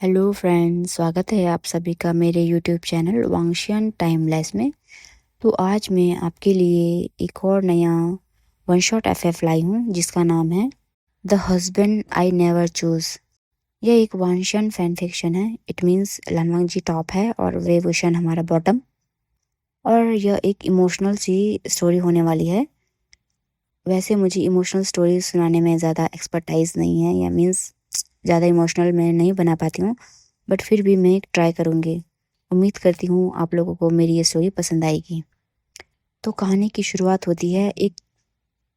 Hello friends, स्वागत है आप सभी का मेरे यूट्यूब चैनल वांगशियन टाइमलेस में। तो आज मैं आपके लिए एक और नया वन शॉट एफएफ लाई हूँ जिसका नाम है the husband I never choose. यह एक वांगशियन फैन फिक्शन है। इट मीन्स लानवांग जी टॉप है और वे वुशन हमारा बॉटम। और यह एक इमोशनल सी स्टोरी होने वाली है। वैसे मुझे इमोशनल स्टोरी सुनाने में ज़्यादा एक्सपर्टाइज नहीं है, या मीन्स ज़्यादा इमोशनल मैं नहीं बना पाती हूँ, बट फिर भी मैं ट्राई करूँगी। उम्मीद करती हूँ आप लोगों को मेरी ये स्टोरी पसंद आएगी। तो कहानी की शुरुआत होती है एक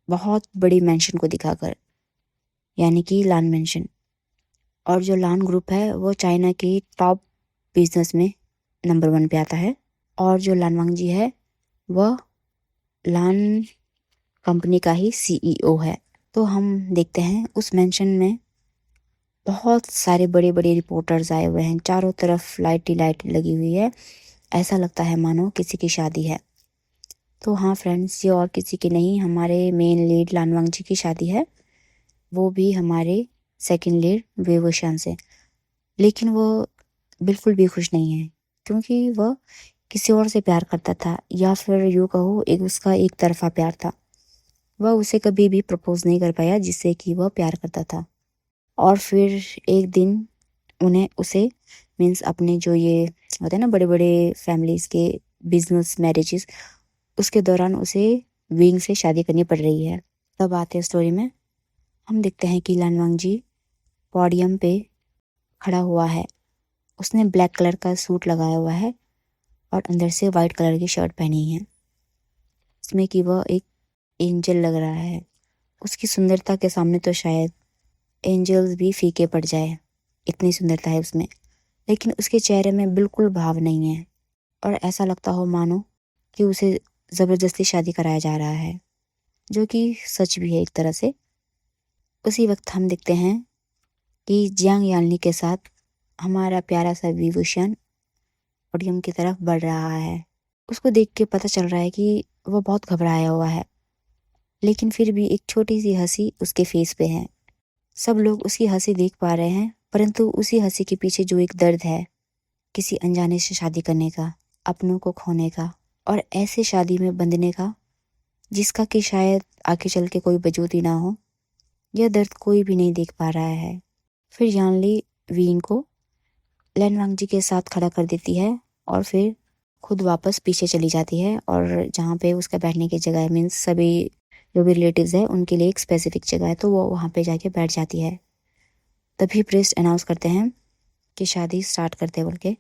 बहुत बड़ी मेंशन को दिखाकर, यानी कि लान मेंशन। और जो लान ग्रुप है वो चाइना की टॉप बिजनेस में नंबर 1 पे आता है। और जो लानवांग जी है वह लान कंपनी का ही सीईओ है। तो हम देखते हैं उस मेंशन में बहुत सारे बड़े बड़े रिपोर्टर्स आए हुए हैं। चारों तरफ लाइट ही लाइट लगी हुई है। ऐसा लगता है मानो किसी की शादी है। तो हाँ फ्रेंड्स, ये और किसी की नहीं, हमारे मेन लीड लानवांग जी की शादी है। वो भी हमारे सेकंड लीड वेवोशान से। लेकिन वो बिल्कुल भी खुश नहीं है, क्योंकि वह किसी और से प्यार करता था, या फिर यूँ कहो उसका एक तरफा प्यार था। वह उसे कभी भी प्रपोज नहीं कर पाया जिससे कि वह प्यार करता था। और फिर एक दिन उसे मीन्स अपने जो ये होते हैं ना बड़े बड़े फैमिलीज के बिजनेस मैरिजेस, उसके दौरान उसे विंग से शादी करनी पड़ रही है। तब आते हैं स्टोरी में। हम देखते हैं कि लानवांग जी पोडियम पे खड़ा हुआ है। उसने ब्लैक कलर का सूट लगाया हुआ है और अंदर से वाइट कलर की शर्ट पहनी है। इसमें कि वह एक एंजल लग रहा है। उसकी सुंदरता के सामने तो शायद एंजल्स भी फीके पड़ जाए, इतनी सुंदरता है उसमें। लेकिन उसके चेहरे में बिल्कुल भाव नहीं है, और ऐसा लगता हो मानो कि उसे ज़बरदस्ती शादी कराया जा रहा है, जो कि सच भी है एक तरह से। उसी वक्त हम देखते हैं कि जियांग यालनी के साथ हमारा प्यारा सा विभूषण पोडियम की तरफ बढ़ रहा है। उसको देख के पता चल रहा है कि वो बहुत घबराया हुआ है, लेकिन फिर भी एक छोटी सी हंसी उसके फेस पे है। सब लोग उसकी हंसी देख पा रहे हैं, परंतु उसी हंसी के पीछे जो एक दर्द है, किसी अनजाने से शादी करने का, अपनों को खोने का, और ऐसे शादी में बंधने का जिसका कि शायद आगे चल के कोई वजूद ही ना हो, यह दर्द कोई भी नहीं देख पा रहा है। फिर यानली वीन को लैनवांग जी के साथ खड़ा कर देती है और फिर खुद वापस पीछे चली जाती है, और जहाँ पे उसका बैठने की जगह है, मीन्स सभी जो भी रिलेटिव्स है उनके लिए एक स्पेसिफिक जगह है, तो वो वहाँ पे जाके बैठ जाती है। तभी प्रीस्ट अनाउंस करते हैं कि शादी स्टार्ट करते हैं बोल के।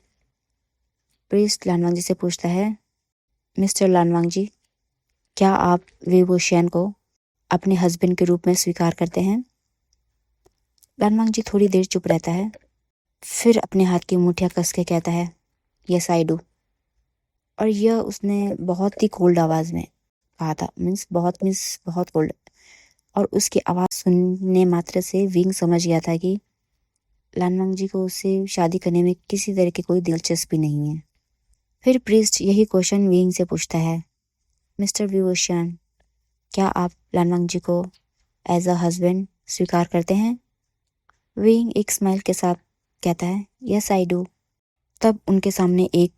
प्रीस्ट लानवांग जी से पूछता है, मिस्टर लानवांग जी, क्या आप विभूषण को अपने हस्बैंड के रूप में स्वीकार करते हैं? लानवांग जी थोड़ी देर चुप रहता है, फिर अपने हाथ की मुठ्ठियां कस के कहता है, यस आई डू। और यह उसने बहुत ही कोल्ड आवाज में कहा था, मीन्स बहुत कोल्ड। और उसकी आवाज सुनने मात्र से विंग समझ गया था कि लानवांग जी को उससे शादी करने में किसी तरह की कोई दिलचस्पी नहीं है। फिर प्रीस्ट यही क्वेश्चन विंग से पूछता है, मिस्टर विवोशियन, क्या आप लानवांग जी को एज अ हस्बैंड स्वीकार करते हैं? विंग एक स्माइल के साथ कहता है, यस आई डू। तब उनके सामने एक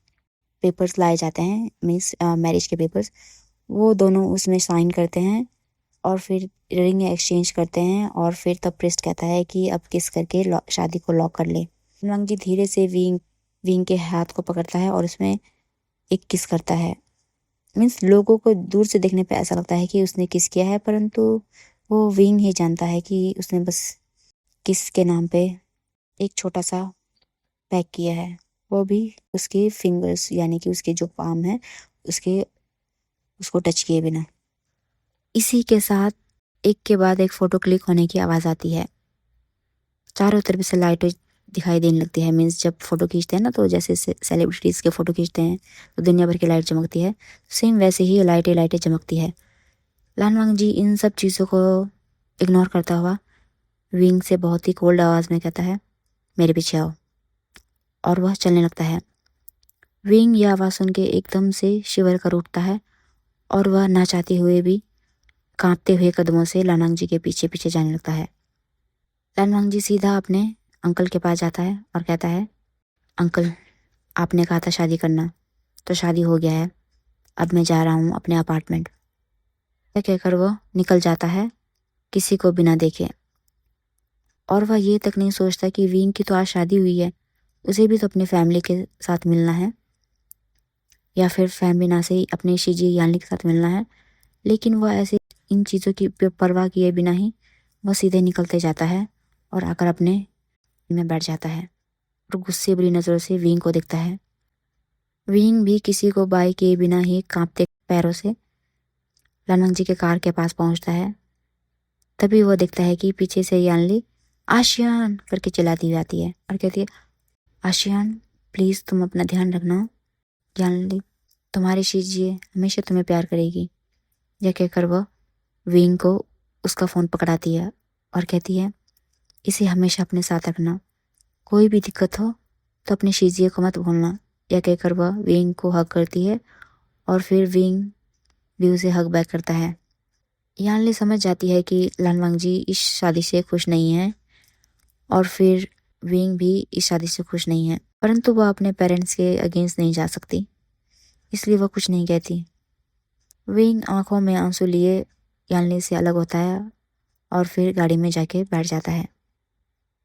पेपर्स लाए जाते हैं, मीन्स मैरिज के पेपर्स। वो दोनों उसमें साइन करते हैं और फिर रिंग एक्सचेंज करते हैं, और फिर तब प्रेस्ट कहता है कि अब किस करके शादी को लॉक कर ले। लानवांग जी धीरे से विंग विंग के हाथ को पकड़ता है और उसमें एक किस करता है। मीन्स लोगों को दूर से देखने पे ऐसा लगता है कि उसने किस किया है, परंतु वो विंग ही जानता है कि उसने बस किस के नाम पे एक छोटा सा पैक किया है, वो भी उसके फिंगर्स यानी कि उसके जो पाम है उसके उसको टच किए बिना। इसी के साथ एक के बाद एक फोटो क्लिक होने की आवाज़ आती है। चारों तरफ से लाइटें दिखाई देने लगती है। मीन्स जब फोटो खींचते हैं ना, तो जैसे सेलिब्रिटीज़ के फोटो खींचते हैं तो दुनिया भर की लाइट चमकती है, सेम वैसे ही लाइटें चमकती है। लानवांग जी इन सब चीज़ों को इग्नोर करता हुआ विंग से बहुत ही कोल्ड आवाज़ में कहता है, मेरे पीछे आओ। और वह चलने लगता है। विंग यह आवाज़ सुन के एकदम से शिवर कर उठता है, और वह ना चाहते हुए भी कांपते हुए कदमों से लानवांग जी के पीछे पीछे जाने लगता है। लानवांग जी सीधा अपने अंकल के पास जाता है और कहता है, अंकल आपने कहा था शादी करना, तो शादी हो गया है, अब मैं जा रहा हूँ अपने अपार्टमेंट। यह कहकर वह निकल जाता है किसी को बिना देखे। और वह ये तक नहीं सोचता कि विंग की तो आज शादी हुई है, उसे भी तो अपनी फैमिली के साथ मिलना है, या फिर फैमिली ना से ही अपने शीजी यानी के साथ मिलना है। लेकिन वह ऐसे इन चीज़ों की परवाह किए बिना ही वह सीधे निकलते जाता है और आकर अपने में बैठ जाता है और गुस्से भरी नज़रों से विंग को देखता है। विंग भी किसी को बाय किए बिना ही कांपते पैरों से लानवंग जी के कार के पास पहुंचता है। तभी वह देखता है कि पीछे से यानली आशियान करके चिल्लाती हुई आती है और कहती है, आशियान प्लीज़ तुम अपना ध्यान रखना, यानली तुम्हारी शीजिए हमेशा तुम्हें प्यार करेगी। यह कहकर वह विंग को उसका फ़ोन पकड़ाती है और कहती है, इसे हमेशा अपने साथ रखना, कोई भी दिक्कत हो तो अपनी शीजिए को मत भूलना। यह कहकर वह विंग को हग करती है और फिर विंग भी उसे हग बैक करता है। यानली समझ जाती है कि लानवांग जी इस शादी से खुश नहीं है और फिर विंग भी इस शादी से खुश नहीं है, परंतु वह अपने पेरेंट्स के अगेंस्ट नहीं जा सकती, इसलिए वह कुछ नहीं कहती। विंग आंखों में आंसू लिए यानली से अलग होता है और फिर गाड़ी में जाके बैठ जाता है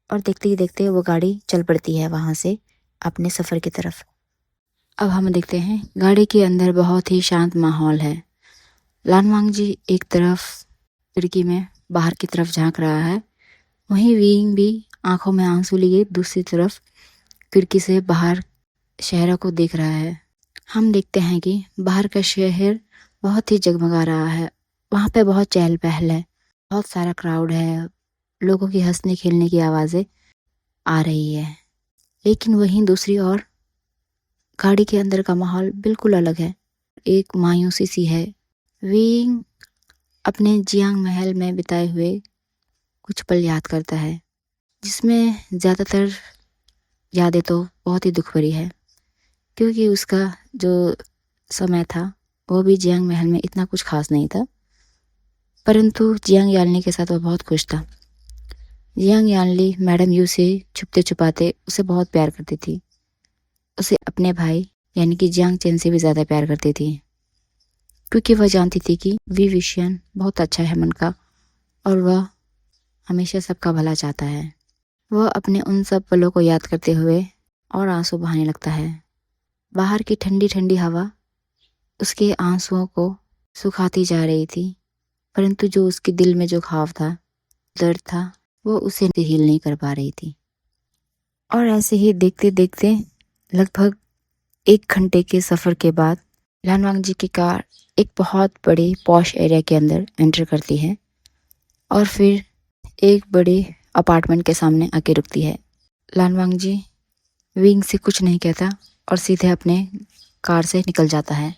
और देखते ही देखते वो गाड़ी चल पड़ती है वहाँ से अपने सफ़र की तरफ। अब हम देखते हैं गाड़ी के अंदर बहुत ही शांत माहौल है। लानवांग जी एक तरफ खिड़की में बाहर की तरफ झांक रहा है, वहीं विंग भी आंखों में आंसू लिए दूसरी तरफ खिड़की से बाहर शहरों को देख रहा है। हम देखते हैं कि बाहर का शहर बहुत ही जगमगा रहा है, वहाँ पे बहुत चहल पहल है, बहुत सारा क्राउड है, लोगों की हंसने खेलने की आवाज़ें आ रही है। लेकिन वहीं दूसरी ओर गाड़ी के अंदर का माहौल बिल्कुल अलग है, एक मायूसी सी है। विंग अपने जियांग महल में बिताए हुए कुछ पल याद करता है, जिसमें ज़्यादातर यादें तो बहुत ही दुख भरी है, क्योंकि उसका जो समय था वो भी जियांग महल में इतना कुछ खास नहीं था, परंतु जियांग यानली के साथ वह बहुत खुश था। जियांग यानली मैडम यू से छुपते छुपाते उसे बहुत प्यार करती थी, उसे अपने भाई यानी कि जियांग चेन से भी ज़्यादा प्यार करती थी, क्योंकि वह जानती थी कि वी विशियन बहुत अच्छा है मन का और वह हमेशा सबका भला चाहता है। वह अपने उन सब पलों को याद करते हुए और आंसू बहाने लगता है। बाहर की ठंडी ठंडी हवा उसके आंसुओं को सुखाती जा रही थी, परंतु जो उसके दिल में जो घाव था, दर्द था, वो उसे हील नहीं कर पा रही थी। और ऐसे ही देखते देखते लगभग 1 घंटे के सफ़र के बाद लानवांग जी की कार एक बहुत बड़े पॉश एरिया के अंदर एंटर करती है और फिर एक बड़े अपार्टमेंट के सामने आके रुकती है। लानवांग जी विंग से कुछ नहीं कहता और सीधे अपने कार से निकल जाता है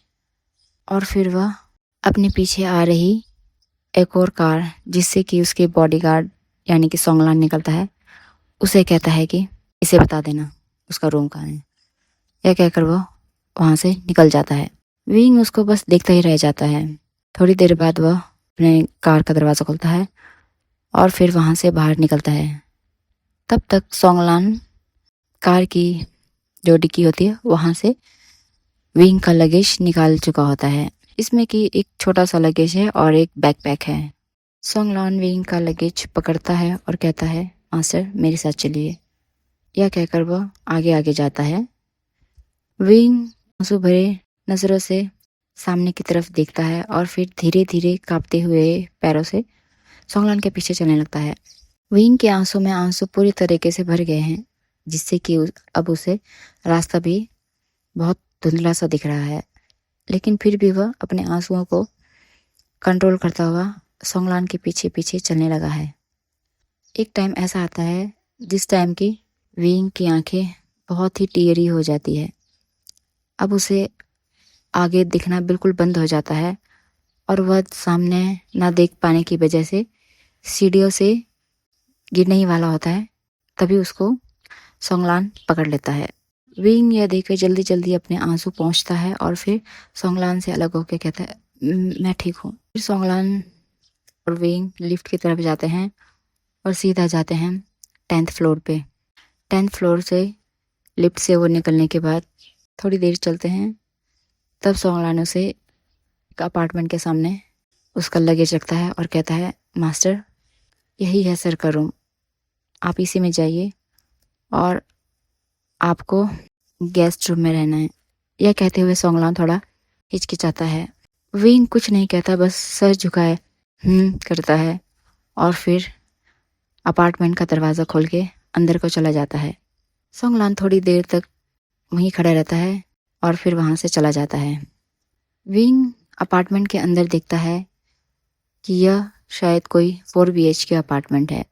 और फिर वह अपने पीछे आ रही एक और कार, जिससे कि उसके बॉडीगार्ड यानी कि सोंगलान निकलता है, उसे कहता है कि इसे बता देना उसका रूम कहाँ है। यह कहकर वह वहाँ से निकल जाता है। विंग उसको बस देखता ही रह जाता है। थोड़ी देर बाद वह अपने कार का दरवाज़ा खोलता है और फिर वहाँ से बाहर निकलता है। तब तक सोंगलान कार की जो डिक्की होती है वहाँ से विंग का लगेज निकाल चुका होता है। इसमें कि एक छोटा सा लगेज है और एक बैकपैक है। सोंगलान विंग का लगेज पकड़ता है और कहता है, मास्टर मेरे साथ चलिए। यह कहकर वह आगे आगे जाता है। विंग आंसू भरे नज़रों से सामने की तरफ देखता है और फिर धीरे धीरे कांपते हुए पैरों से सोंगलान के पीछे चलने लगता है। विंग के आंसू में आंसू पूरी तरीके से भर गए हैं, जिससे कि अब उसे रास्ता भी बहुत धुंधला सा दिख रहा है, लेकिन फिर भी वह अपने आंसुओं को कंट्रोल करता हुआ सोंगलान के पीछे पीछे चलने लगा है। एक टाइम ऐसा आता है जिस टाइम की विंग की आंखें बहुत ही टीयरी हो जाती है। अब उसे आगे दिखना बिल्कुल बंद हो जाता है और वह सामने ना देख पाने की वजह से सीढ़ियों से गिरने ही वाला होता है। तभी उसको सोंगलान पकड़ लेता है। विंग यह देखकर जल्दी जल्दी अपने आंसू पहुँचता है और फिर सोंगलान से अलग होकर कहता है, मैं ठीक हूँ। फिर सोंगलान और विंग लिफ्ट की तरफ जाते हैं और सीधा जाते हैं 10th फ्लोर पे। 10th फ्लोर से लिफ्ट से वो निकलने के बाद थोड़ी देर चलते हैं, तब सोंगलान उसे एक अपार्टमेंट के सामने उसका लगेज रखता है और कहता है, मास्टर यही है सर का रूम, आप इसी में जाइए और आपको गेस्ट रूम में रहना है। यह कहते हुए सोंगलान थोड़ा हिचकिचाता है। विंग कुछ नहीं कहता, बस सर झुकाए करता है और फिर अपार्टमेंट का दरवाज़ा खोल के अंदर को चला जाता है। सोंगलान थोड़ी देर तक वहीं खड़ा रहता है और फिर वहाँ से चला जाता है। विंग अपार्टमेंट के अंदर देखता है कि यह शायद कोई 4 BHK अपार्टमेंट है।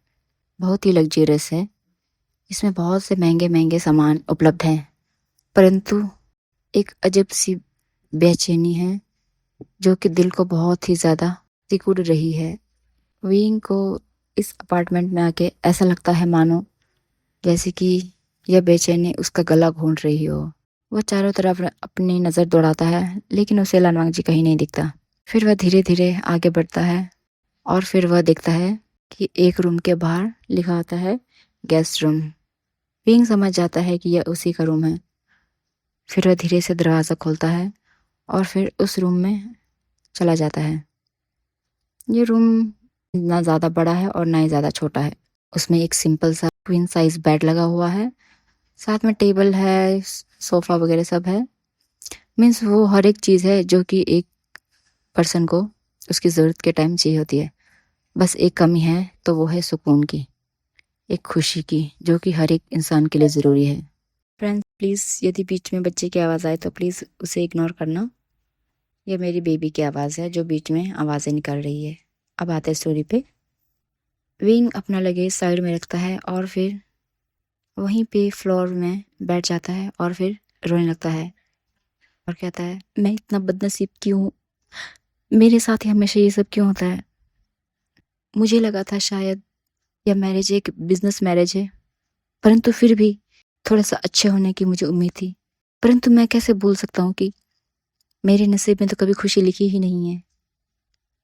बहुत ही लग्जरियस है। इसमें बहुत से महंगे महंगे सामान उपलब्ध हैं, परंतु एक अजब सी बेचैनी है जो कि दिल को बहुत ही ज़्यादा सिकुड़ रही है। विंग को इस अपार्टमेंट में आके ऐसा लगता है मानो जैसे कि यह बेचैनी उसका गला घोंट रही हो। वह चारों तरफ अपनी नज़र दौड़ाता है, लेकिन उसे लानवांग जी कहीं नहीं दिखता। फिर वह धीरे धीरे आगे बढ़ता है और फिर वह देखता है कि एक रूम के बाहर लिखा होता है गेस्ट रूम। विंग समझ जाता है कि यह उसी का रूम है। फिर वह धीरे से दरवाज़ा खोलता है और फिर उस रूम में चला जाता है। ये रूम ना ज़्यादा बड़ा है और ना ही ज़्यादा छोटा है। उसमें एक सिंपल सा क्वीन साइज बेड लगा हुआ है, साथ में टेबल है, सोफ़ा वगैरह सब है। मीन्स वो हर एक चीज़ है जो कि एक पर्सन को उसकी ज़रूरत के टाइम चाहिए होती है। बस एक कमी है, तो वो है सुकून की, एक खुशी की, जो कि हर एक इंसान के लिए ज़रूरी है। फ्रेंड्स प्लीज़, यदि बीच में बच्चे की आवाज़ आए तो प्लीज़ उसे इग्नोर करना। यह मेरी बेबी की आवाज़ है जो बीच में आवाज़ें निकाल रही है। अब आते हैं स्टोरी पे। विंग अपना लगेज साइड में रखता है और फिर वहीं पे फ्लोर में बैठ जाता है और फिर रोने लगता है और कहता है, मैं इतना बदनसीब क्यों हूँ, मेरे साथ ही हमेशा ये सब क्यों होता है। मुझे लगा था शायद यह मैरिज एक बिजनेस मैरिज है, परंतु फिर भी थोड़ा सा अच्छे होने की मुझे उम्मीद थी। परंतु मैं कैसे भूल सकता हूँ कि मेरे नसीब में तो कभी खुशी लिखी ही नहीं है।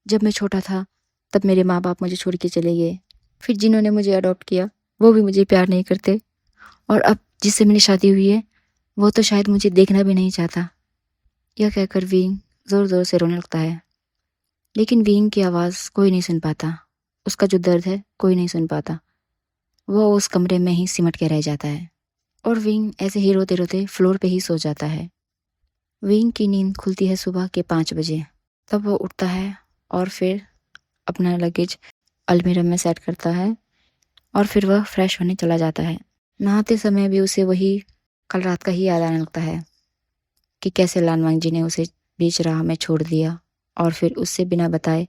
जब मैं छोटा था तब मेरे माँ बाप मुझे छोड़ के चले गए। फिर जिन्होंने मुझे अडॉप्ट किया वो भी मुझे प्यार नहीं करते, और अब जिससे मेरी शादी हुई है वो तो शायद मुझे देखना भी नहीं चाहता। यह कहकर विंग ज़ोर ज़ोर से रोने लगता है, लेकिन विंग की आवाज़ कोई नहीं सुन पाता। उसका जो दर्द है कोई नहीं सुन पाता। वो उस कमरे में ही सिमट के रह जाता है और विंग ऐसे ही रोते रोते फ्लोर पे ही सो जाता है। विंग की नींद खुलती है सुबह के 5 बजे। तब वो उठता है और फिर अपना लगेज अलमीरा में सेट करता है और फिर वह फ्रेश होने चला जाता है। नहाते समय भी उसे वही कल रात का ही याद आने लगता है कि कैसे लानवांग जी ने उसे बीच राह में छोड़ दिया और फिर उससे बिना बताए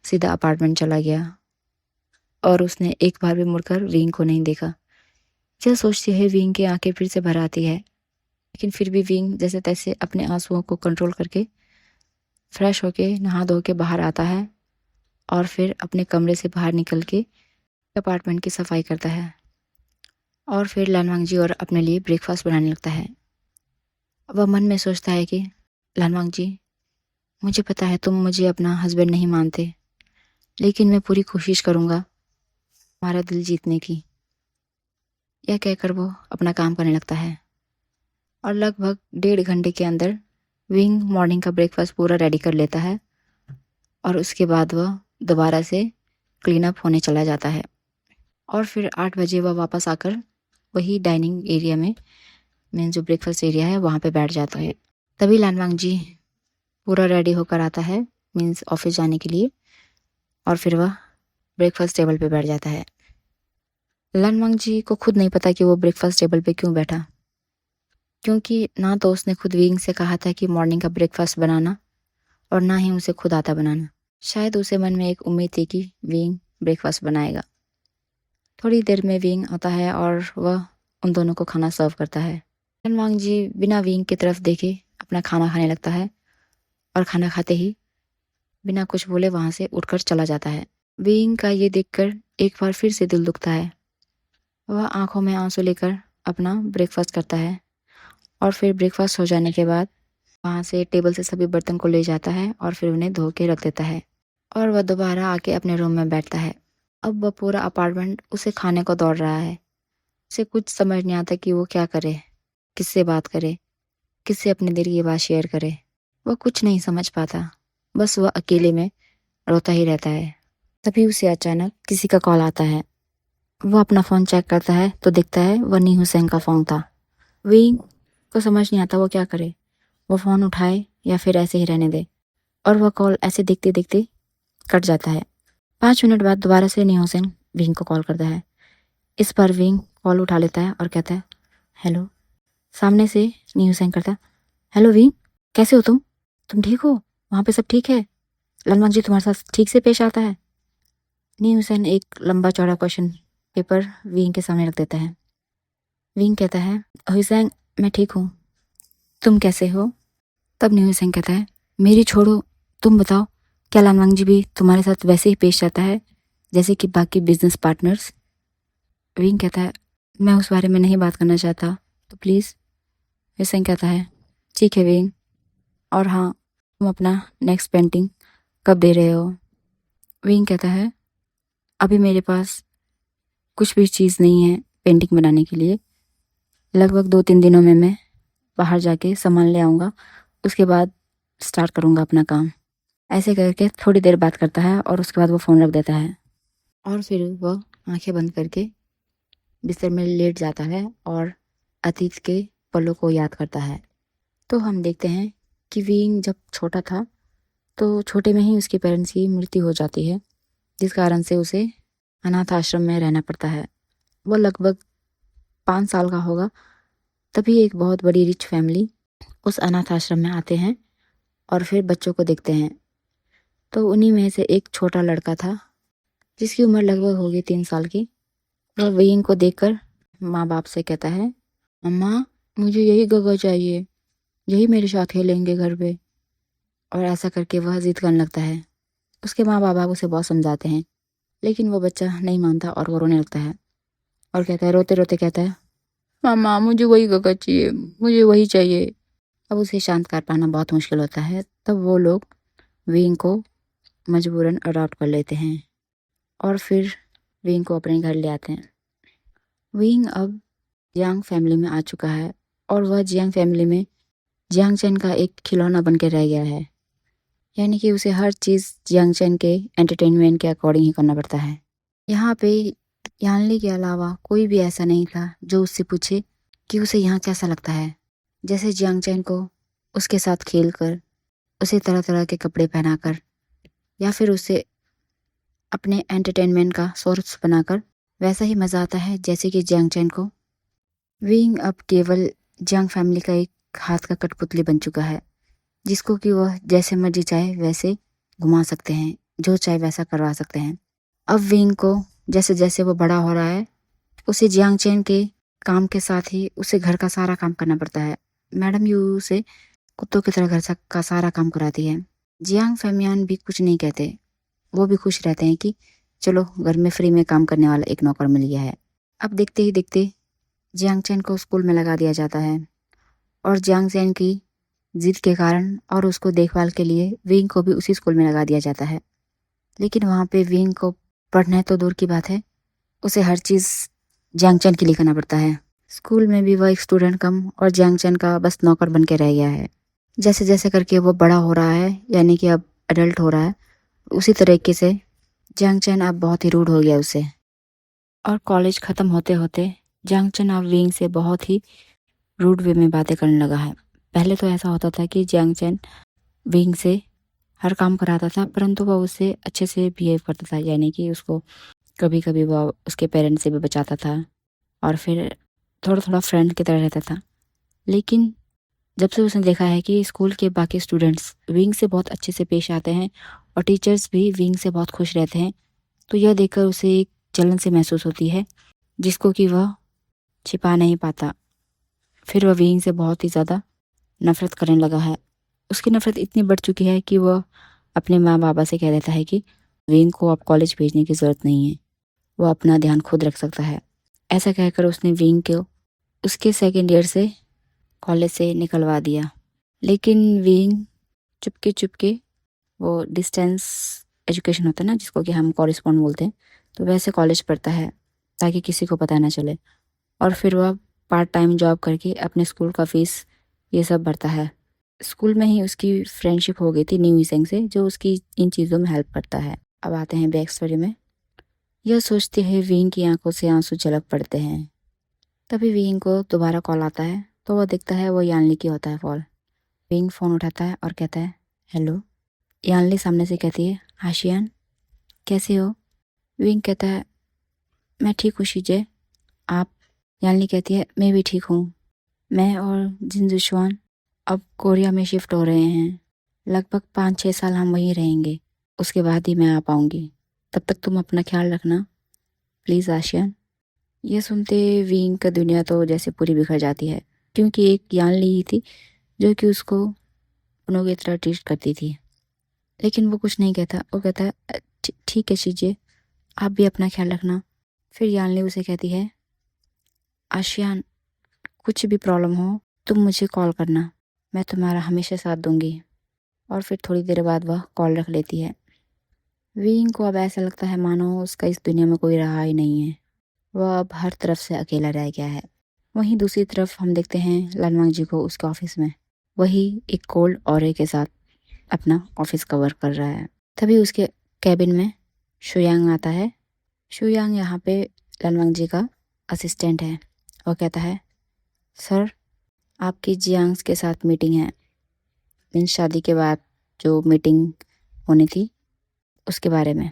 सीधा अपार्टमेंट चला गया और उसने एक बार भी मुड़कर विंग को नहीं देखा। यह सोचती है विंग की आंखें फिर से भर आती है, लेकिन फिर भी विंग जैसे तैसे अपने आंसुओं को कंट्रोल करके फ्रेश होके नहा धो के बाहर आता है और फिर अपने कमरे से बाहर निकल के अपार्टमेंट की सफाई करता है और फिर लानवांग जी और अपने लिए ब्रेकफास्ट बनाने लगता है। वह मन में सोचता है कि लानवांग जी, मुझे पता है तुम मुझे अपना हस्बैंड नहीं मानते, लेकिन मैं पूरी कोशिश करूँगा तुम्हारा दिल जीतने की। यह कहकर वो अपना काम करने लगता है और लगभग 1.5 घंटे के अंदर विंग मॉर्निंग का ब्रेकफास्ट पूरा रेडी कर लेता है और उसके बाद वह दोबारा से क्लीन अप होने चला जाता है और फिर 8 बजे वह वापस आकर वही डाइनिंग एरिया में, मीन जो ब्रेकफास्ट एरिया है, वहाँ पे बैठ जाता है। तभी लानवांग जी पूरा रेडी होकर आता है, मीन्स ऑफिस जाने के लिए, और फिर वह ब्रेकफास्ट टेबल पे बैठ जाता है। लानवांग जी को खुद नहीं पता कि वो ब्रेकफास्ट टेबल पे क्यों बैठा, क्योंकि ना तो उसने खुद विंग से कहा था कि मॉर्निंग का ब्रेकफास्ट बनाना और ना ही उसे खुद आता बनाना। शायद उसे मन में एक उम्मीद थी कि विंग ब्रेकफास्ट बनाएगा। थोड़ी देर में विंग आता है और वह उन दोनों को खाना सर्व करता है। लानवांग जी बिना विंग की तरफ देखे अपना खाना खाने लगता है और खाना खाते ही बिना कुछ बोले वहाँ से उठकर चला जाता है। विंग का ये देखकर एक बार फिर से दिल दुखता है। वह आंखों में आंसू लेकर अपना ब्रेकफास्ट करता है और फिर ब्रेकफास्ट हो जाने के बाद वहाँ से टेबल से सभी बर्तन को ले जाता है और फिर उन्हें धो के रख देता है और वह दोबारा आके अपने रूम में बैठता है। अब वह पूरा अपार्टमेंट उसे खाने को दौड़ रहा है उसे कुछ समझ नहीं आता कि वो क्या करे, किससे बात करे, किससे अपने दिल की बात शेयर करे। वो कुछ नहीं समझ पाता, बस वह अकेले में रोता ही रहता है। तभी उसे अचानक किसी का कॉल आता है। वो अपना फ़ोन चेक करता है तो दिखता है वह नी हुसैन का फ़ोन था। विंग को समझ नहीं आता वो क्या करे, वो फ़ोन उठाए या फिर ऐसे ही रहने दे। और वह कॉल ऐसे देखते देखते कट जाता है। 5 मिनट बाद दोबारा से नी हुसैन विंग को कॉल करता है। इस बार विंग कॉल उठा लेता है और कहता है हेलो। सामने से नी हुसैन करता है हेलो विंग, कैसे हो तुम ठीक हो, वहाँ पे सब ठीक है, ललमान जी तुम्हारे साथ ठीक से पेश आता है। नी हुसैन एक लंबा चौड़ा क्वेश्चन पेपर विंग के सामने रख देता है। विंग कहता है हुसैन मैं ठीक हूँ, तुम कैसे हो। तब नी हुसैन कहता है मेरी छोड़ो, तुम बताओ क्या लालवांग जी भी तुम्हारे साथ वैसे ही पेश आता है जैसे कि बाकी बिजनेस पार्टनर्स। विंग कहता है मैं उस बारे में नहीं बात करना चाहता, तो प्लीज़। हुसैन कहता है ठीक है विंग, और हाँ तुम अपना नेक्स्ट पेंटिंग कब दे रहे हो। विंग कहता है अभी मेरे पास कुछ भी चीज़ नहीं है पेंटिंग बनाने के लिए, लगभग 2-3 दिनों में मैं बाहर जाके सामान ले आऊँगा, उसके बाद स्टार्ट करूँगा अपना काम। ऐसे करके थोड़ी देर बात करता है और उसके बाद वो फ़ोन रख देता है और फिर वह आंखें बंद करके बिस्तर में लेट जाता है और अतीत के पलों को याद करता है। तो हम देखते हैं कि विंग जब छोटा था तो छोटे में ही उसके पेरेंट्स की मृत्यु हो जाती है, जिस कारण से उसे अनाथ आश्रम में रहना पड़ता है। वो लगभग 5 साल का होगा, तभी एक बहुत बड़ी रिच फैमिली उस अनाथ आश्रम में आते हैं और फिर बच्चों को देखते हैं। तो उन्हीं में से एक छोटा लड़का था जिसकी उम्र लगभग होगी 3 साल की। वह विंग को देखकर माँ बाप से कहता है मम्मा मुझे यही गगा चाहिए, यही मेरे साथ खेलेंगे घर पे। और ऐसा करके वह जिद करने लगता है। उसके माँ बाप उसे बहुत समझाते हैं, लेकिन वो बच्चा नहीं मानता और वो रोने लगता है और कहता है रोते रोते कहता है मामा मुझे वही गगा चाहिए, मुझे वही चाहिए। अब उसे शांत कर पाना बहुत मुश्किल होता है, तब वो लोग विंग को मजबूरन अडॉप्ट कर लेते हैं और फिर विंग को अपने घर ले आते हैं। विंग अब जियांग फैमिली में आ चुका है और वह जियांग फैमिली में जियांग चैन का एक खिलौना बन के रह गया है, यानी कि उसे हर चीज़ जियांग चैन के एंटरटेनमेंट के अकॉर्डिंग ही करना पड़ता है। यहाँ पे यानली के अलावा कोई भी ऐसा नहीं था जो उससे पूछे कि उसे यहाँ कैसा लगता है। जैसे जियांग चैन को उसके साथ खेल कर, उसे तरह तरह के कपड़े पहनाकर या फिर उसे अपने एंटरटेनमेंट का सोर्स बनाकर वैसा ही मज़ा आता है जैसे कि जियांग चैन को। विंग अब केवल जियांग फैमिली का एक हाथ का कठपुतली बन चुका है, जिसको कि वह जैसे मर्जी चाहे वैसे घुमा सकते हैं, जो चाहे वैसा करवा सकते हैं। अब विंग को जैसे जैसे वो बड़ा हो रहा है, उसे जियांग चैन के काम के साथ ही उसे घर का सारा काम करना पड़ता है। मैडम यू उसे कुत्तों की तरह का सारा काम कराती है। जियांग फैमियान भी कुछ नहीं कहते, वो भी खुश रहते हैं कि चलो घर में फ्री में काम करने वाला एक नौकर मिल गया है। अब देखते ही देखते जियांग चैन को स्कूल में लगा दिया जाता है और जियांग चैन की जिद के कारण और उसको देखभाल के लिए विंग को भी उसी स्कूल में लगा दिया जाता है। लेकिन वहाँ पे विंग को पढ़ना तो दूर की बात है, उसे हर चीज़ जियांग चैन के लिए करना पड़ता है। स्कूल में भी वह एक स्टूडेंट कम और जियांग चैन का बस नौकर बन के रह गया है। जैसे जैसे करके वो बड़ा हो रहा है, यानी कि अब अडल्ट हो रहा है, उसी तरीके से जियांग चैन अब बहुत ही रूड हो गया उसे। और कॉलेज ख़त्म होते होते जियांग चैन अब विंग से बहुत ही रूड वे में बातें करने लगा है। पहले तो ऐसा होता था कि जियांग चैन विंग से हर काम कराता था, परंतु वह उससे अच्छे से बिहेव करता था, यानी कि उसको कभी कभी वह उसके पेरेंट्स से भी बचाता था और फिर थोड़ा थोड़ा फ्रेंड की तरह रहता था। लेकिन जब से उसने देखा है कि स्कूल के बाकी स्टूडेंट्स विंग से बहुत अच्छे से पेश आते हैं और टीचर्स भी विंग से बहुत खुश रहते हैं, तो यह देखकर उसे एक जलन से महसूस होती है, जिसको कि वह छिपा नहीं पाता। फिर वह विंग से बहुत ही ज़्यादा नफरत करने लगा है। उसकी नफरत इतनी बढ़ चुकी है कि वह अपने माँ बाबा से कह देता है कि विंग को अब कॉलेज भेजने की ज़रूरत नहीं है, वह अपना ध्यान खुद रख सकता है। ऐसा कहकर उसने विंग को उसके सेकेंड ईयर से कॉलेज से निकलवा दिया। लेकिन विंग चुपके चुपके, वो डिस्टेंस एजुकेशन होता है ना जिसको कि हम कॉरेस्पॉन्ड बोलते हैं, तो वैसे कॉलेज पढ़ता है ताकि किसी को पता ना चले। और फिर वह पार्ट टाइम जॉब करके अपने स्कूल का फीस ये सब भरता है। स्कूल में ही उसकी फ्रेंडशिप हो गई थी न्यू सेंग से, जो उसकी इन चीज़ों में हेल्प करता है। अब आते हैं बैक स्टोरी में। यह सोचते हुए विंग की आंखों से आंसू झलक पड़ते हैं। तभी विंग को दोबारा कॉल आता है तो वह देखता है वो यानली की होता है कॉल। विंग फ़ोन उठाता है और कहता है हेलो। यानली सामने से कहती है आशियान कैसे हो। विंग कहता है मैं ठीक हूँ शीजे, आप। यानली कहती है मैं भी ठीक हूँ। मैं और जिनजुशवान अब कोरिया में शिफ्ट हो रहे हैं। लगभग 5-6 साल हम वहीं रहेंगे, उसके बाद ही मैं आ पाऊंगी। तब तक तुम अपना ख्याल रखना प्लीज़ आशियान। यह सुनते विंग का दुनिया तो जैसे पूरी बिखर जाती है, क्योंकि एक यानली ही थी जो कि उसको अपनों की तरह ट्रीट करती थी। लेकिन वो कुछ नहीं कहता। वो कहता है ठीक है शीजिए, आप भी अपना ख्याल रखना। फिर यानली उसे कहती है आशियान कुछ भी प्रॉब्लम हो तुम मुझे कॉल करना, मैं तुम्हारा हमेशा साथ दूंगी। और फिर थोड़ी देर बाद वह कॉल रख लेती है। विंग को अब ऐसा लगता है मानो उसका इस दुनिया में कोई रहा ही नहीं है। वह अब हर तरफ से अकेला रह गया है। वहीं दूसरी तरफ हम देखते हैं लनवांग जी को उसके ऑफिस में। वही एक कोल्ड ऑरे के साथ अपना ऑफिस का वर्क कर रहा है। तभी उसके कैबिन में शुयांग आता है। शुयांग यहाँ पे लनवांग जी का असिस्टेंट है। वो कहता है सर आपकी जियांग्स के साथ मीटिंग है। मीन्स शादी के बाद जो मीटिंग होनी थी उसके बारे में।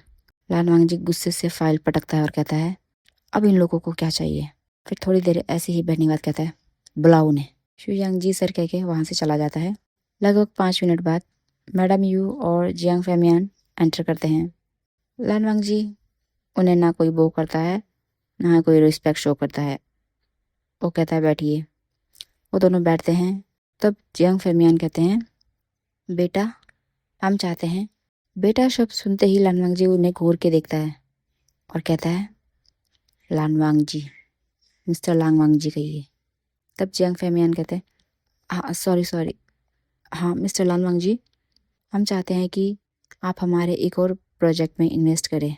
लनवांग जी गुस्से से फाइल पटकता है और कहता है अब इन लोगों को क्या चाहिए। फिर थोड़ी देर ऐसे ही बैठने के बाद कहता है बुलाओ उन्हें। शुयांग जी सर कह के वहाँ से चला जाता है। लगभग 5 मिनट बाद मैडम यू और जियांग फेमियान एंटर करते हैं। लनवांग जी उन्हें ना कोई बो करता है ना कोई रिस्पेक्ट शो करता है। वो कहता है बैठिए। वो दोनों बैठते हैं। तब जियांग फेमियान कहते हैं बेटा हम चाहते हैं। बेटा शब्द सुनते ही लनवांग जी उन्हें घूर के देखता है और कहता है लानवांग जी, मिस्टर लांगवांग जी कहिए। तब जियांग फेमियान कहते हैं हाँ सॉरी सॉरी, हाँ मिस्टर लानवांग जी, हम चाहते हैं कि आप हमारे एक और प्रोजेक्ट में इन्वेस्ट करें।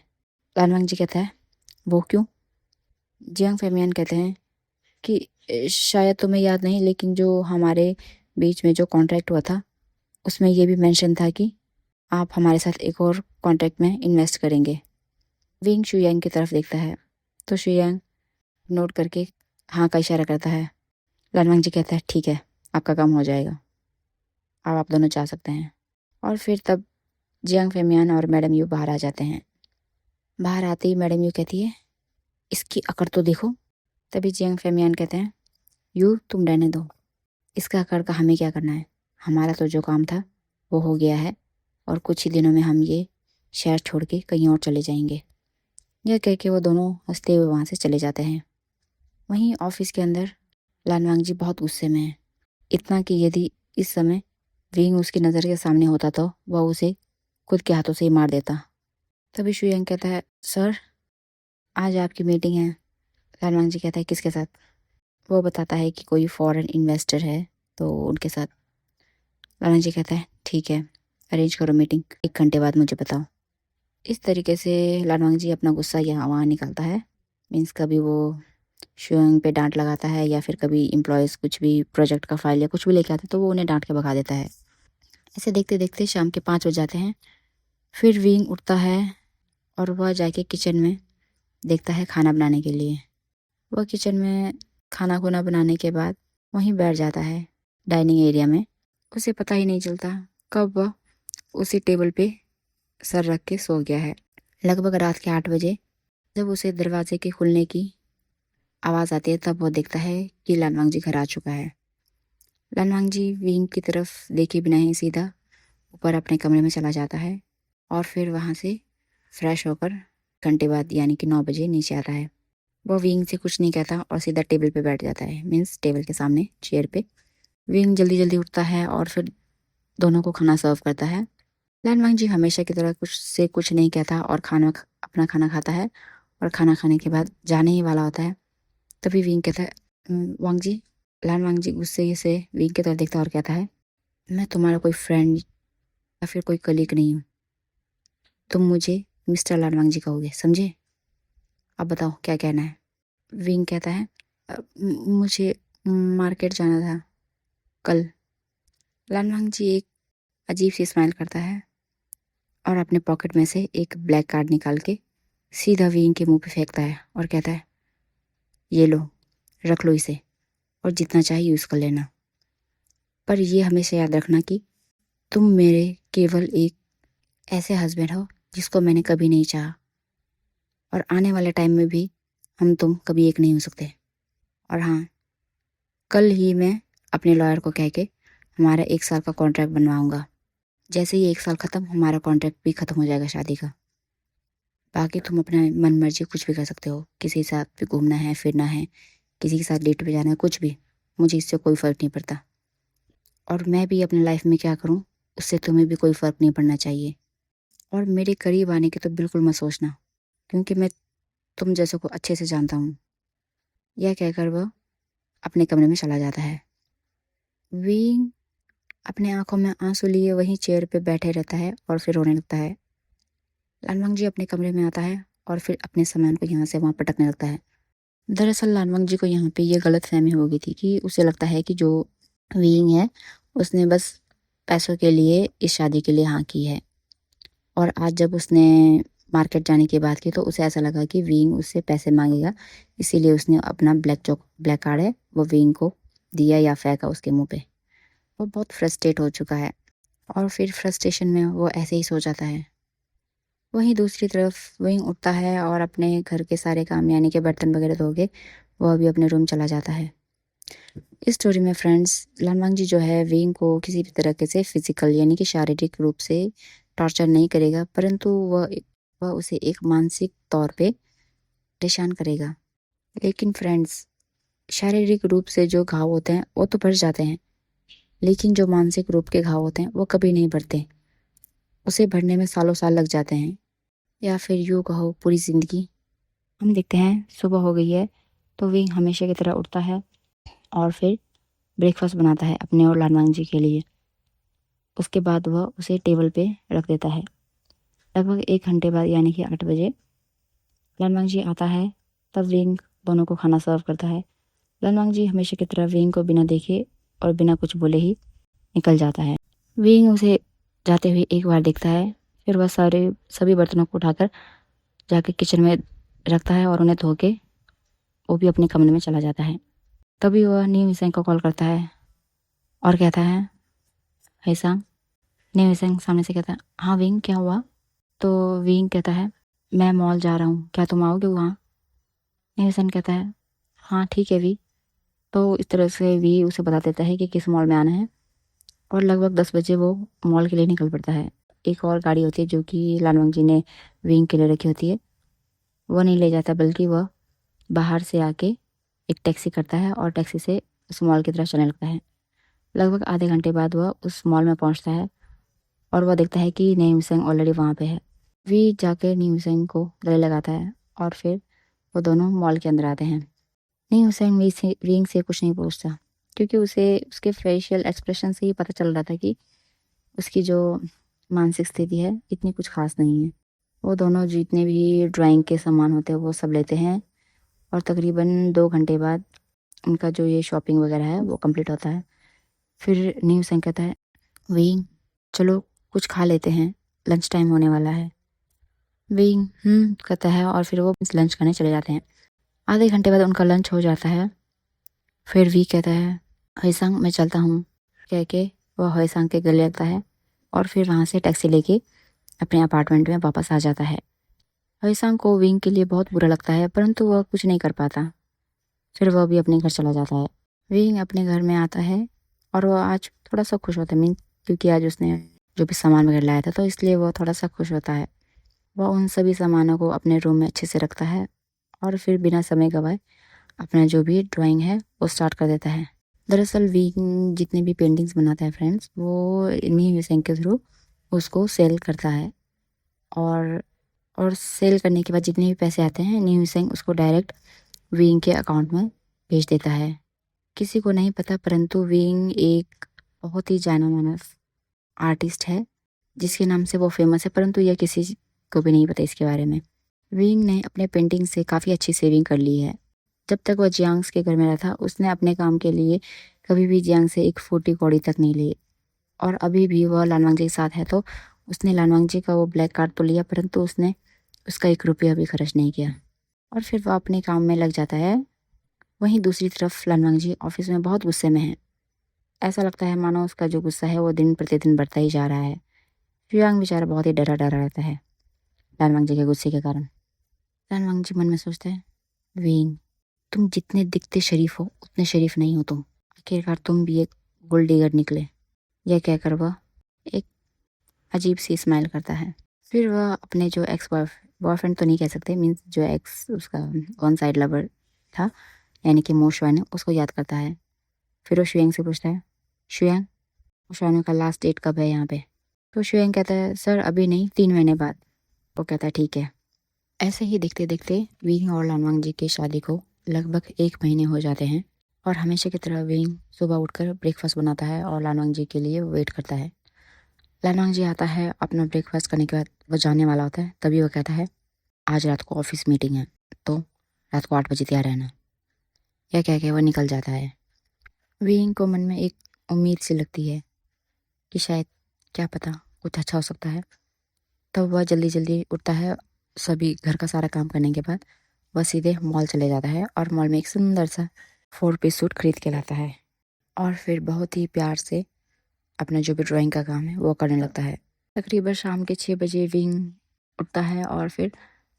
लानवांग जी कहता है वो क्यों। जियांग फेमियान कहते हैं कि शायद तुम्हें याद नहीं, लेकिन जो हमारे बीच में जो कॉन्ट्रैक्ट हुआ था उसमें ये भी मेंशन था कि आप हमारे साथ एक और कॉन्ट्रैक्ट में इन्वेस्ट करेंगे। विंग शुयांग की तरफ देखता है तो शुयांग नोट करके हाँ का इशारा करता है। लानवांग जी कहता है ठीक है आपका काम हो जाएगा, अब आप दोनों जा सकते हैं। और फिर तब जियांग फेमियान और मैडम यू बाहर आ जाते हैं। बाहर आते ही मैडम यू कहती है इसकी अकड़ तो देखो। तभी जियांग फेमियान कहते हैं यू तुम रहने दो, इसका अकड़ का हमें क्या करना है। हमारा तो जो काम था वो हो गया है और कुछ ही दिनों में हम ये शहर छोड़ के कहीं और चले जाएंगे। यह कह के वो दोनों हंसते हुए वहाँ से चले जाते हैं। वहीं ऑफिस के अंदर लानवांग जी बहुत गुस्से में है, इतना कि यदि इस समय विंग उसकी नज़र के सामने होता तो वह उसे खुद के हाथों से ही मार देता। तभी शुयांग कहता है सर आज आपकी मीटिंग है। लानवांग जी कहता है किसके साथ। वो बताता है कि कोई फॉरेन इन्वेस्टर है तो उनके साथ। लानवांग जी कहता है ठीक है अरेंज करो मीटिंग, 1 घंटे बाद मुझे बताओ। इस तरीके से लानवांग जी अपना गुस्सा यहाँ वहाँ निकालता है। मीन्स कभी वो शुयांग पे डांट लगाता है या फिर कभी एम्प्लॉयज़ कुछ भी प्रोजेक्ट का फाइल या कुछ भी लेके आते तो वो उन्हें डांट के भगा देता है। ऐसे देखते देखते शाम के 5 बज जाते हैं। फिर विंग उठता है और वह जाके किचन में देखता है खाना बनाने के लिए। वह किचन में खाना खुना बनाने के बाद वहीं बैठ जाता है डाइनिंग एरिया में। उसे पता ही नहीं चलता कब वह उसी टेबल पे सर रख के सो गया है। लगभग रात के 8 बजे जब उसे दरवाजे के खुलने की आवाज़ आती है तब वह देखता है कि लानवांग जी घर आ चुका है। लानवांग जी विंग की तरफ देखे बिना ही सीधा ऊपर अपने कमरे में चला जाता है और फिर वहाँ से फ्रेश होकर घंटे बाद यानी कि 9 बजे नीचे आता है। वो विंग से कुछ नहीं कहता और सीधा टेबल पे बैठ जाता है, मीन्स टेबल के सामने चेयर पे। विंग जल्दी जल्दी उठता है और फिर दोनों को खाना सर्व करता है। लानवांग जी हमेशा की तरह कुछ से कुछ नहीं कहता और अपना खाना खाता है और खाना खाने के बाद जाने ही वाला होता है। तभी विंग कहता है वांग जी। लानवांग जी गुस्से से विंग की तरफ देखता है और कहता है मैं तुम्हारा कोई फ्रेंड या फिर कोई कलीग नहीं हूँ, तुम मुझे मिस्टर लानवांग जी कहोगे समझे। अब बताओ क्या कहना है। विंग कहता है मुझे मार्केट जाना था कल। लालवांग जी एक अजीब सी स्माइल करता है और अपने पॉकेट में से एक ब्लैक कार्ड निकाल के सीधा विंग के मुंह पे फेंकता है और कहता है, ये लो, रख लो इसे और जितना चाहिए यूज़ कर लेना। पर ये हमेशा याद रखना कि तुम मेरे केवल एक ऐसे हस्बैंड हो जिसको मैंने कभी नहीं चाहा, और आने वाले टाइम में भी हम तुम कभी एक नहीं हो सकते। और हाँ, कल ही मैं अपने लॉयर को कह के हमारा 1 साल का कॉन्ट्रैक्ट बनवाऊंगा। जैसे ही 1 साल ख़त्म, हमारा कॉन्ट्रैक्ट भी ख़त्म हो जाएगा शादी का। बाकी तुम अपने मन मर्जी कुछ भी कर सकते हो, किसी के साथ भी घूमना है, फिरना है, किसी के साथ डेट पे जाना है, कुछ भी, मुझे इससे कोई फ़र्क नहीं पड़ता। और मैं भी अपनी लाइफ में क्या करूँ उससे तुम्हें भी कोई फ़र्क नहीं पड़ना चाहिए। और मेरे करीब आने की तो बिल्कुल मत सोचना, क्योंकि मैं तुम जैसों को अच्छे से जानता हूँ। यह कहकर वह अपने कमरे में चला जाता है। विंग अपने आंखों में आंसू लिए वहीं चेयर पे बैठे रहता है और फिर रोने लगता है। लानवंग जी अपने कमरे में आता है और फिर अपने सामान को यहाँ से वहाँ पटकने लगता है। दरअसल लानवंग जी को यहाँ पे ये गलत फहमी हो गई थी कि उसे लगता है कि जो विंग है उसने बस पैसों के लिए इस शादी के लिए हाँ की है। और आज जब उसने मार्केट जाने की बात की तो उसे ऐसा लगा कि विंग उससे पैसे मांगेगा, इसीलिए उसने अपना ब्लैक कार्ड है वो विंग को दिया या फेंका उसके मुंह पे। वो बहुत फ्रस्ट्रेट हो चुका है और फिर फ्रस्ट्रेशन में वो ऐसे ही सो जाता है। वहीं दूसरी तरफ विंग उठता है और अपने घर के सारे काम यानी कि बर्तन वगैरह धो के वह भी अपने रूम चला जाता है। इस स्टोरी में फ्रेंड्स, लानवांग जी जो है विंग को किसी भी तरह से फिजिकल यानी कि शारीरिक रूप से टॉर्चर नहीं करेगा, परंतु वह उसे एक मानसिक तौर पे परेशान करेगा। लेकिन फ्रेंड्स, शारीरिक रूप से जो घाव होते हैं वो तो बढ़ जाते हैं, लेकिन जो मानसिक रूप के घाव होते हैं वो कभी नहीं बढ़ते। उसे भरने में सालों साल लग जाते हैं, या फिर यूँ कहो पूरी ज़िंदगी। हम देखते हैं सुबह हो गई है तो विंग हमेशा की तरह उठता है और फिर ब्रेकफास्ट बनाता है अपने और लानवांग जी के लिए। उसके बाद वह उसे टेबल पे रख देता है। लगभग 1 घंटे बाद यानी कि 8 बजे लानवांग जी आता है, तब विंग दोनों को खाना सर्व करता है। लानवांग जी हमेशा की तरह विंग को बिना देखे और बिना कुछ बोले ही निकल जाता है। विंग उसे जाते हुए एक बार देखता है, फिर वह सभी बर्तनों को उठाकर जाके किचन में रखता है और उन्हें धो के वो भी अपने कमरे में चला जाता है। तभी वह न्यू सेंग को कॉल करता है और कहता है, हैसांग। न्यू सेंग सामने से कहता है, हाँ विंग क्या हुआ? तो विंग कहता है, मैं मॉल जा रहा हूँ, क्या तुम आओगे वहाँ? न्यू सेंग कहता है, हाँ ठीक है वी। तो इस तरह से वी उसे बता देता है कि किस मॉल में आना है और लगभग 10 बजे वो मॉल के लिए निकल पड़ता है। एक और गाड़ी होती है जो कि लानवांग जी ने विंग के लिए रखी होती है, वो नहीं ले जाता, बल्कि वह बाहर से आके एक टैक्सी करता है और टैक्सी से उस मॉल की तरफ चलने लगता है। लगभग आधे घंटे बाद वह उस मॉल में पहुंचता है और वह देखता है कि न्यू सेंग ऑलरेडी वहाँ पे है। वी जाकर न्यू सेंग को गले लगाता है और फिर वो दोनों मॉल के अंदर आते हैं। न्यू सेंग विंग से कुछ नहीं पूछता, क्योंकि उसे उसके फेशियल एक्सप्रेशन से ही पता चल रहा था कि उसकी जो मानसिक स्थिति है इतनी कुछ खास नहीं है। वो दोनों जितने भी ड्राइंग के सामान होते हैं वो सब लेते हैं और तकरीबन 2 घंटे बाद उनका जो ये शॉपिंग वगैरह है वो कंप्लीट होता है। फिर न्यू सेंग कहता है, विंग चलो कुछ खा लेते हैं, लंच टाइम होने वाला है। विंग कहता है और फिर वो लंच करने चले जाते हैं। आधे घंटे बाद उनका लंच हो जाता है। फिर वी कहता है, होइसांग मैं चलता हूँ, कह के वह होइसांग के गले लगता है और फिर वहाँ से टैक्सी लेके अपने अपार्टमेंट में वापस आ जाता है। होइसांग को विंग के लिए बहुत बुरा लगता है, परंतु वह कुछ नहीं कर पाता। फिर वह भी अपने घर चला जाता है। विंग अपने घर में आता है और वह आज थोड़ा सा खुश होता है, मीन क्योंकि आज उसने जो भी सामान वगैरह लाया था तो इसलिए वह थोड़ा सा खुश होता है। वह उन सभी सामानों को अपने रूम में अच्छे से रखता है और फिर बिना समय गवाए अपना जो भी ड्राइंग है वो स्टार्ट कर देता है। दरअसल विंग जितने भी पेंटिंग्स बनाता है फ्रेंड्स, वो इन्हीं विंग के थ्रू उसको सेल करता है और सेल करने के बाद जितने भी पैसे आते हैं न्यू सेंग उसको डायरेक्ट विंग के अकाउंट में भेज देता है। किसी को नहीं पता, परंतु विंग एक बहुत ही जाना माना आर्टिस्ट है जिसके नाम से वो फेमस है, परंतु यह किसी को भी नहीं पता इसके बारे में। विंग ने अपने पेंटिंग से काफ़ी अच्छी सेविंग कर ली है, जब तक वह जियांग्स के घर में रहा था उसने अपने काम के लिए कभी भी जियांग से एक फूटी कौड़ी तक नहीं ली। और अभी भी वह लानवांगजी के साथ है तो उसने लानवांगजी का वो ब्लैक कार्ड तो लिया, परंतु उसने उसका 1 रुपया भी खर्च नहीं किया और फिर वह अपने काम में लग जाता है। वहीं दूसरी तरफ लानवांगजी ऑफिस में बहुत गुस्से में है। ऐसा लगता है मानो उसका जो गुस्सा है वो दिन प्रतिदिन बढ़ता ही जा रहा है। शुयांग बेचारा बहुत ही डरा डरा रहता है लानवांगजी के गुस्से के कारण। लानवांगजी मन में सोचता है, विंग, तुम जितने दिखते शरीफ हो उतने शरीफ नहीं हो तुम। आखिरकार तुम भी एक गोल्ड डिगर निकले। यह कहकर वह एक अजीब सी स्माइल करता है। फिर वह अपने जो एक्स बॉयफ्रेंड तो नहीं कह सकते, मीन्स जो एक्स उसका वन साइड लवर था यानी कि मो शुआन, उसको याद करता है। फिर वो शुयांग से पूछता है, शुयांग, शुआन का लास्ट डेट कब है यहाँ पे? तो शुयांग कहता है, सर अभी नहीं, 3 महीने बाद। वो कहता है ठीक है। ऐसे ही देखते देखते विंग और लानवांगजी की शादी को लगभग 1 महीने हो जाते हैं और हमेशा की तरह विंग सुबह उठकर ब्रेकफास्ट बनाता है और लानवांगजी के लिए वेट करता है। लानवांगजी आता है, अपना ब्रेकफास्ट करने के बाद वो जाने वाला होता है, तभी वो कहता है, आज रात को ऑफिस मीटिंग है तो रात को 8 बजे तैयार रहना। यह कह के वह निकल जाता है। विंग को मन में एक उम्मीद सी लगती है कि शायद क्या पता कुछ अच्छा हो सकता है। तब वह जल्दी जल्दी उठता है। सभी घर का सारा काम करने के बाद वह सीधे मॉल चले जाता है और मॉल में एक सुंदर सा 4 पीस सूट खरीद के लाता है और फिर बहुत ही प्यार से अपना जो भी ड्राइंग का काम है वो करने लगता है। तकरीबन शाम के 6 बजे विंग उठता है और फिर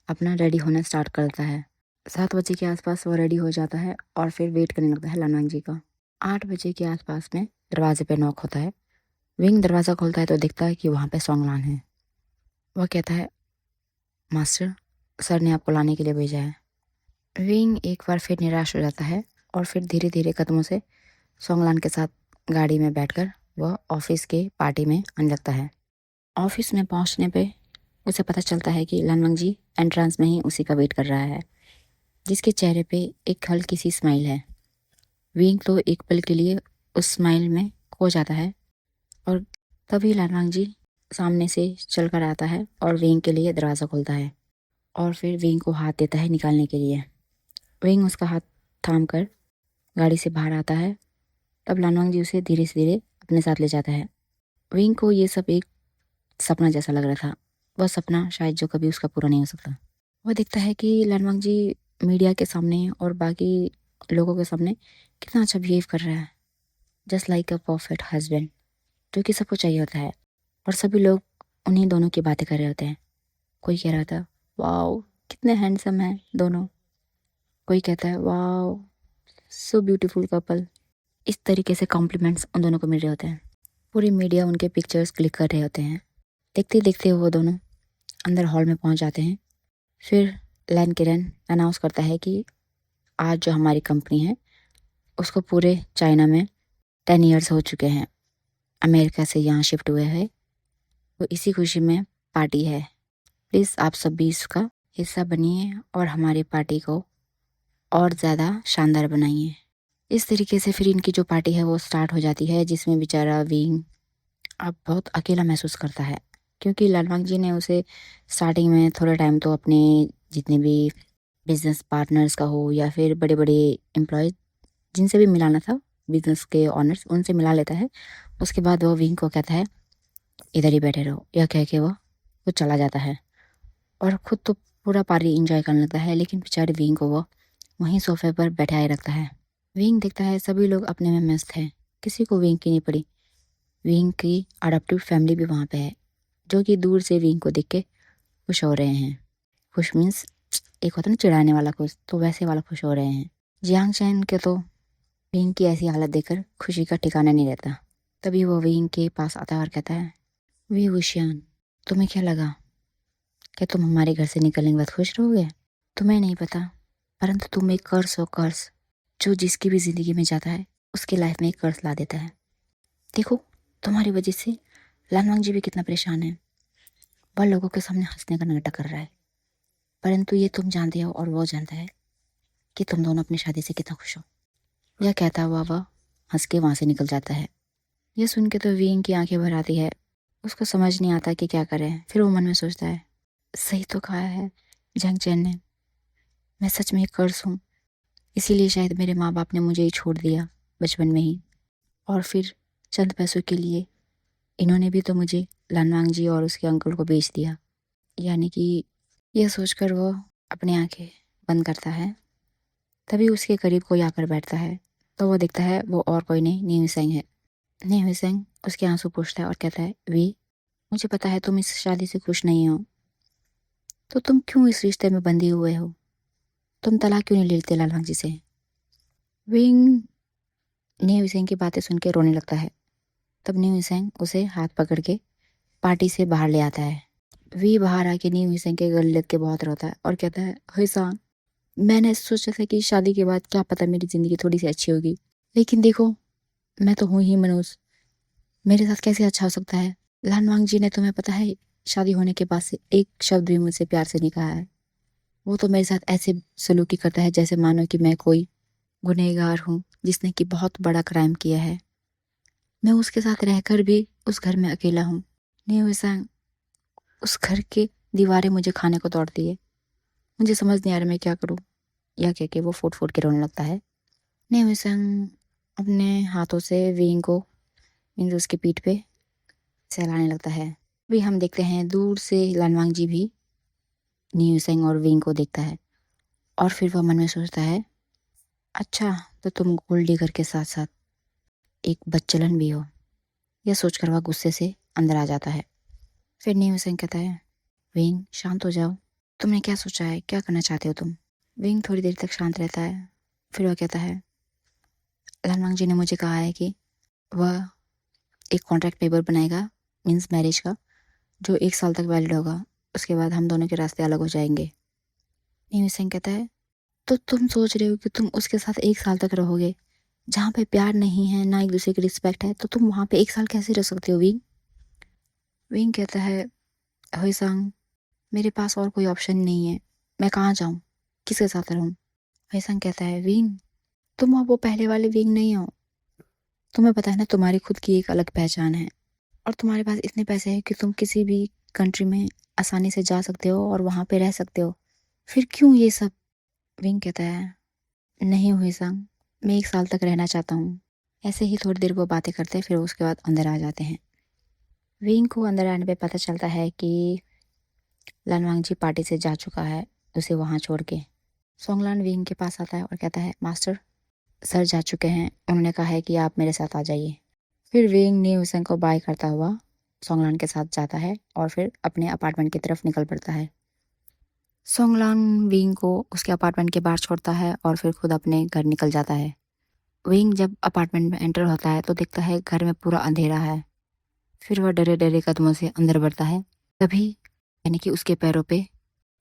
अपना रेडी होना स्टार्ट करता है। 7 बजे के आसपास वो रेडी हो जाता है और फिर वेट करने लगता है लानवांगजी का। 8 बजे के आसपास में दरवाजे पे नॉक होता है। विंग दरवाज़ा खोलता है तो दिखता है कि वहाँ पे सोंगलान है। वह कहता है, मास्टर, सर ने आपको लाने के लिए भेजा है। विंग एक बार फिर निराश हो जाता है और फिर धीरे धीरे कदमों से सोंगलान के साथ गाड़ी में बैठकर वह ऑफिस के पार्टी में आने लगता है। ऑफिस में पहुंचने पे उसे पता चलता है कि लानवांगजी एंट्रेंस में ही उसी का वेट कर रहा है, जिसके चेहरे पे एक हल्की सी स्माइल है। विंग तो एक पल के लिए उस स्माइल में खो जाता है और तभी लानवांगजी सामने से चलकर आता है और विंग के लिए दरवाज़ा खोलता है और फिर विंग को हाथ देता है निकालने के लिए। विंग उसका हाथ थाम कर गाड़ी से बाहर आता है। तब लानवांगजी उसे धीरे से धीरे अपने साथ ले जाता है। विंग को ये सब एक सपना जैसा लग रहा था। वह सपना शायद जो कभी उसका पूरा नहीं हो सकता। वह देखता है कि लानवांगजी मीडिया के सामने और बाकी लोगों के सामने कितना अच्छा बिहेव कर रहा है, just like a perfect husband, जो कि सबको चाहिए होता है। और सभी लोग उन्हीं दोनों की बातें कर रहे होते हैं। कोई कह रहा था, वाओ कितने हैंडसम हैं दोनों। कोई कहता है, वाओ सो ब्यूटीफुल कपल। इस तरीके से कॉम्प्लीमेंट्स उन दोनों को मिल रहे होते हैं। पूरी मीडिया उनके पिक्चर्स क्लिक कर रहे होते हैं। देखते देखते वो दोनों अंदर हॉल में पहुंच जाते हैं। फिर लैन किरन अनाउंस करता है कि आज जो हमारी कंपनी है उसको पूरे चाइना में 10 ईयर्स हो चुके हैं। अमेरिका से यहाँ शिफ्ट हुए हैं, तो इसी खुशी में पार्टी है। प्लीज़ आप सब भी इसका हिस्सा बनिए और हमारी पार्टी को और ज़्यादा शानदार बनाइए। इस तरीके से फिर इनकी जो पार्टी है वो स्टार्ट हो जाती है, जिसमें बेचारा विंग अब बहुत अकेला महसूस करता है, क्योंकि लानवांगजी ने उसे स्टार्टिंग में थोड़ा टाइम तो अपने जितने भी बिजनेस पार्टनर्स का हो या फिर बड़े बड़े एम्प्लॉय जिनसे भी मिलाना था, बिजनेस के ऑनर्स, उनसे मिला लेता है। उसके बाद वो विंग को कहता है, इधर ही बैठे रहो, यह कह के वो चला जाता है और खुद तो पूरा पार्टी इंजॉय करने लगता है, लेकिन बेचारे विंग को वो वहीं सोफे पर बैठाए रखता है। विंग देखता है सभी लोग अपने में मस्त हैं, किसी को विंग की नहीं पड़ी। विंग की अडॉप्टिव फैमिली भी वहाँ पे है, जो कि दूर से विंग को देख के खुश हो रहे हैं। खुश मीन्स एक होता है ना चिढ़ाने वाला खुश, तो वैसे वाला खुश हो रहे हैं। जियांग चैन के तो विंग की ऐसी हालत देखकर खुशी का ठिकाना नहीं रहता। तभी वो विंग के पास आता है और कहता है, वी वुशियान, तुम्हें क्या लगा, क्या तुम हमारे घर से निकलने के बाद खुश रहोगे? तुम्हें नहीं पता, परंतु तुम एक कर्स हो, कर्स जो जिसकी भी जिंदगी में जाता है उसकी लाइफ में एक कर्स ला देता है। देखो तुम्हारी वजह से लानवांगजी भी कितना परेशान है। वह लोगों के सामने हंसने का नाटक कर रहा है, परंतु ये तुम जानते हो और वो जानता है कि तुम दोनों अपनी शादी से कितना खुश हो। यह कहता हुआ वह हंस के वहाँ से निकल जाता है। यह सुन के तो विंग की आंखें भर आती है। उसको समझ नहीं आता कि क्या करे। फिर वो मन में सोचता है, सही तो कहा है जियांग चैन ने, मैं सच में एक कर्स हूँ। इसीलिए शायद मेरे माँ बाप ने मुझे ही छोड़ दिया बचपन में ही, और फिर चंद पैसों के लिए इन्होंने भी तो मुझे लानवांग जी और उसके अंकल को बेच दिया। यानी कि यह सोचकर वो अपनी आंखें बंद करता है। तभी उसके करीब कोई आकर बैठता है, तो वो देखता है वो और कोई नहीं, न्यू सेंग है। न्यू सेंग उसके आंसू पोंछता है और कहता है, वी, मुझे पता है तुम इस शादी से खुश नहीं हो, तो तुम क्यों इस रिश्ते में बंधे हुए हो? तुम तलाक क्यों नहीं लेते लालवांग जी से? विंग न्यू सेंग की बातें सुन के रोने लगता है। तब न्यू सेंग उसे हाथ पकड़ के पार्टी से बाहर ले आता है। वी बाहर आके न्यू सेंग के गले लग के बहुत रोता है और कहता है, हुईसांग, मैंने सोचा था कि शादी के बाद क्या पता मेरी जिंदगी थोड़ी सी अच्छी होगी, लेकिन देखो, मैं तो हूँ ही मनुष्य, मेरे साथ कैसे अच्छा हो सकता है? लानवांग जी ने, तुम्हें पता है, शादी होने के बाद से एक शब्द भी मुझसे प्यार से नहीं कहा है। वो तो मेरे साथ ऐसे सलूकी करता है जैसे मानो कि मैं कोई गुनहगार हूँ जिसने कि बहुत बड़ा क्राइम किया है। मैं उसके साथ रहकर भी उस घर में अकेला हूँ। न्यू सांग, उस घर की दीवारें मुझे खाने को दौड़ती है, मुझे समझ नहीं आ रहा मैं क्या करूँ। या कह के वो फूट फूट के रोने लगता है। न्यू सांग अपने हाथों से विंग को, मीन्स उसकी पीठ पे सहलाने लगता है। भी हम देखते हैं दूर से लानवांग जी भी न्यू सेंग और विंग को देखता है, और फिर वह मन में सोचता है, अच्छा, तो तुम गोल्ड डिगर के साथ साथ एक बच्चलन भी हो। यह सोचकर वह गुस्से से अंदर आ जाता है। फिर न्यू सेंग कहता है, विंग, शांत हो जाओ, तुमने क्या सोचा है, क्या करना चाहते हो तुम? विंग थोड़ी देर तक शांत रहता है। फिर वह कहता है, लानवांग जी ने मुझे कहा है कि वह एक कॉन्ट्रैक्ट पेपर बनाएगा, मीन्स मैरिज का, जो 1 साल तक वैलिड होगा। उसके बाद हम दोनों के रास्ते अलग हो जाएंगे। न्यू सेंग कहता है, तो तुम सोच रहे हो कि तुम उसके साथ 1 साल तक रहोगे? जहाँ पे प्यार नहीं है, ना एक दूसरे की रिस्पेक्ट है, तो तुम वहाँ पे 1 साल कैसे रह सकते हो विंग? विंग कहता है, हुईसांग, मेरे पास और कोई ऑप्शन नहीं है, मैं कहाँ जाऊँ, किसके साथ रहूँ? हुईसांग कहता है, विंग, तुम अब वो पहले वाले विंग नहीं हो। तुम्हें पता है ना, तुम्हारी खुद की एक अलग पहचान है, और तुम्हारे पास इतने पैसे हैं कि तुम किसी भी कंट्री में आसानी से जा सकते हो और वहाँ पे रह सकते हो। फिर क्यों ये सब? विंग कहता है, नहीं हुई संग, मैं 1 साल तक रहना चाहता हूँ। ऐसे ही थोड़ी देर वो बातें करते हैं, फिर उसके बाद अंदर आ जाते हैं। विंग को अंदर आने पे पता चलता है कि लानवांग जी पार्टी से जा चुका है, उसे वहाँ छोड़ के। सोंगलान विंग के पास आता है और कहता है, मास्टर, सर जा चुके हैं, उन्होंने कहा है कि आप मेरे साथ आ जाइए। फिर विंग ने उसन को बाय करता हुआ सोंगलान के साथ जाता है और फिर अपने अपार्टमेंट की तरफ निकल पड़ता है। सोंगलान विंग को उसके अपार्टमेंट के बाहर छोड़ता है और फिर खुद अपने घर निकल जाता है। विंग जब अपार्टमेंट में एंटर होता है तो देखता है घर में पूरा अंधेरा है। फिर वह डरे डरे कदमों से अंदर बढ़ता है। तभी यानी कि उसके पैरों पे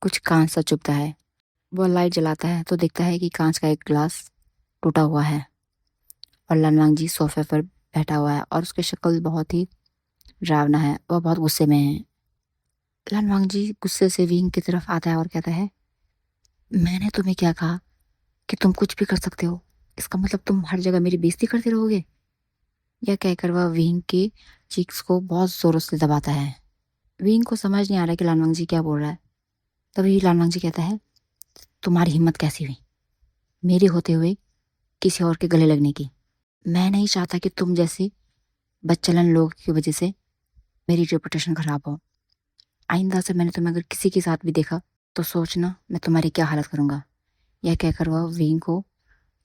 कुछ कांच सा चुभता है। वह लाइट जलाता है तो देखता है कि कांच का एक ग्लास टूटा हुआ है और लानवांग जी सोफे पर बैठा हुआ है और उसकी शक्ल बहुत ही डरावना है, वह बहुत गुस्से में है। लानवांग जी गुस्से से विंग की तरफ आता है और कहता है, मैंने तुम्हें क्या कहा कि तुम कुछ भी कर सकते हो? इसका मतलब तुम हर जगह मेरी बेइज्जती करते रहोगे? यह कहकर वह विंग के चीक्स को बहुत जोरों से दबाता है। विंग को समझ नहीं आ रहा कि लानवांग जी क्या बोल रहा है। तभी लानवांग जी कहता है, तुम्हारी हिम्मत कैसी हुई मेरे होते हुए किसी और के गले लगने की? मैं नहीं चाहता कि तुम जैसे बदचलन लोगों की वजह से मेरी रेपुटेशन खराब हो। आइंदा से मैंने तुम्हें अगर किसी के साथ भी देखा तो सोचना मैं तुम्हारी क्या हालत करूंगा। यह कहकर वह विंग को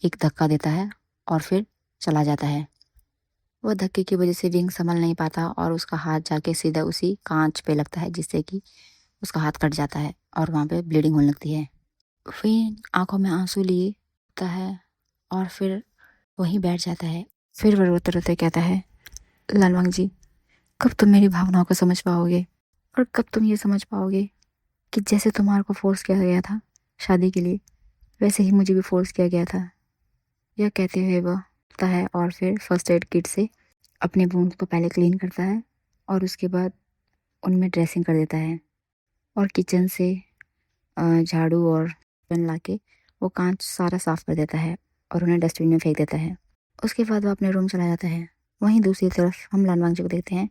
एक धक्का देता है और फिर चला जाता है। वह धक्के की वजह से विंग संभल नहीं पाता और उसका हाथ जाके सीधा उसी कांच पे लगता है, जिससे कि उसका हाथ कट जाता है और वहाँ पे ब्लीडिंग होने लगती है। विंग आंखों में आंसू लिए होता है और फिर वहीं बैठ जाता है। फिर वह रोते रोते कहता है, लालवांग जी, कब तुम मेरी भावनाओं को समझ पाओगे, और कब तुम ये समझ पाओगे कि जैसे तुम्हारे को फोर्स किया गया था शादी के लिए, वैसे ही मुझे भी फोर्स किया गया था। यह कहते हुए वह उठता है और फिर फर्स्ट एड किट से अपने वुंड को पहले क्लीन करता है और उसके बाद उनमें ड्रेसिंग कर देता है और किचन से झाड़ू और पेन लाके वो कांच सारा साफ कर देता है और उन्हें डस्टबिन में फेंक देता है। उसके बाद वो अपने रूम चला जाता है। वहीं दूसरी तरफ हम लानवांग जी को देखते हैं।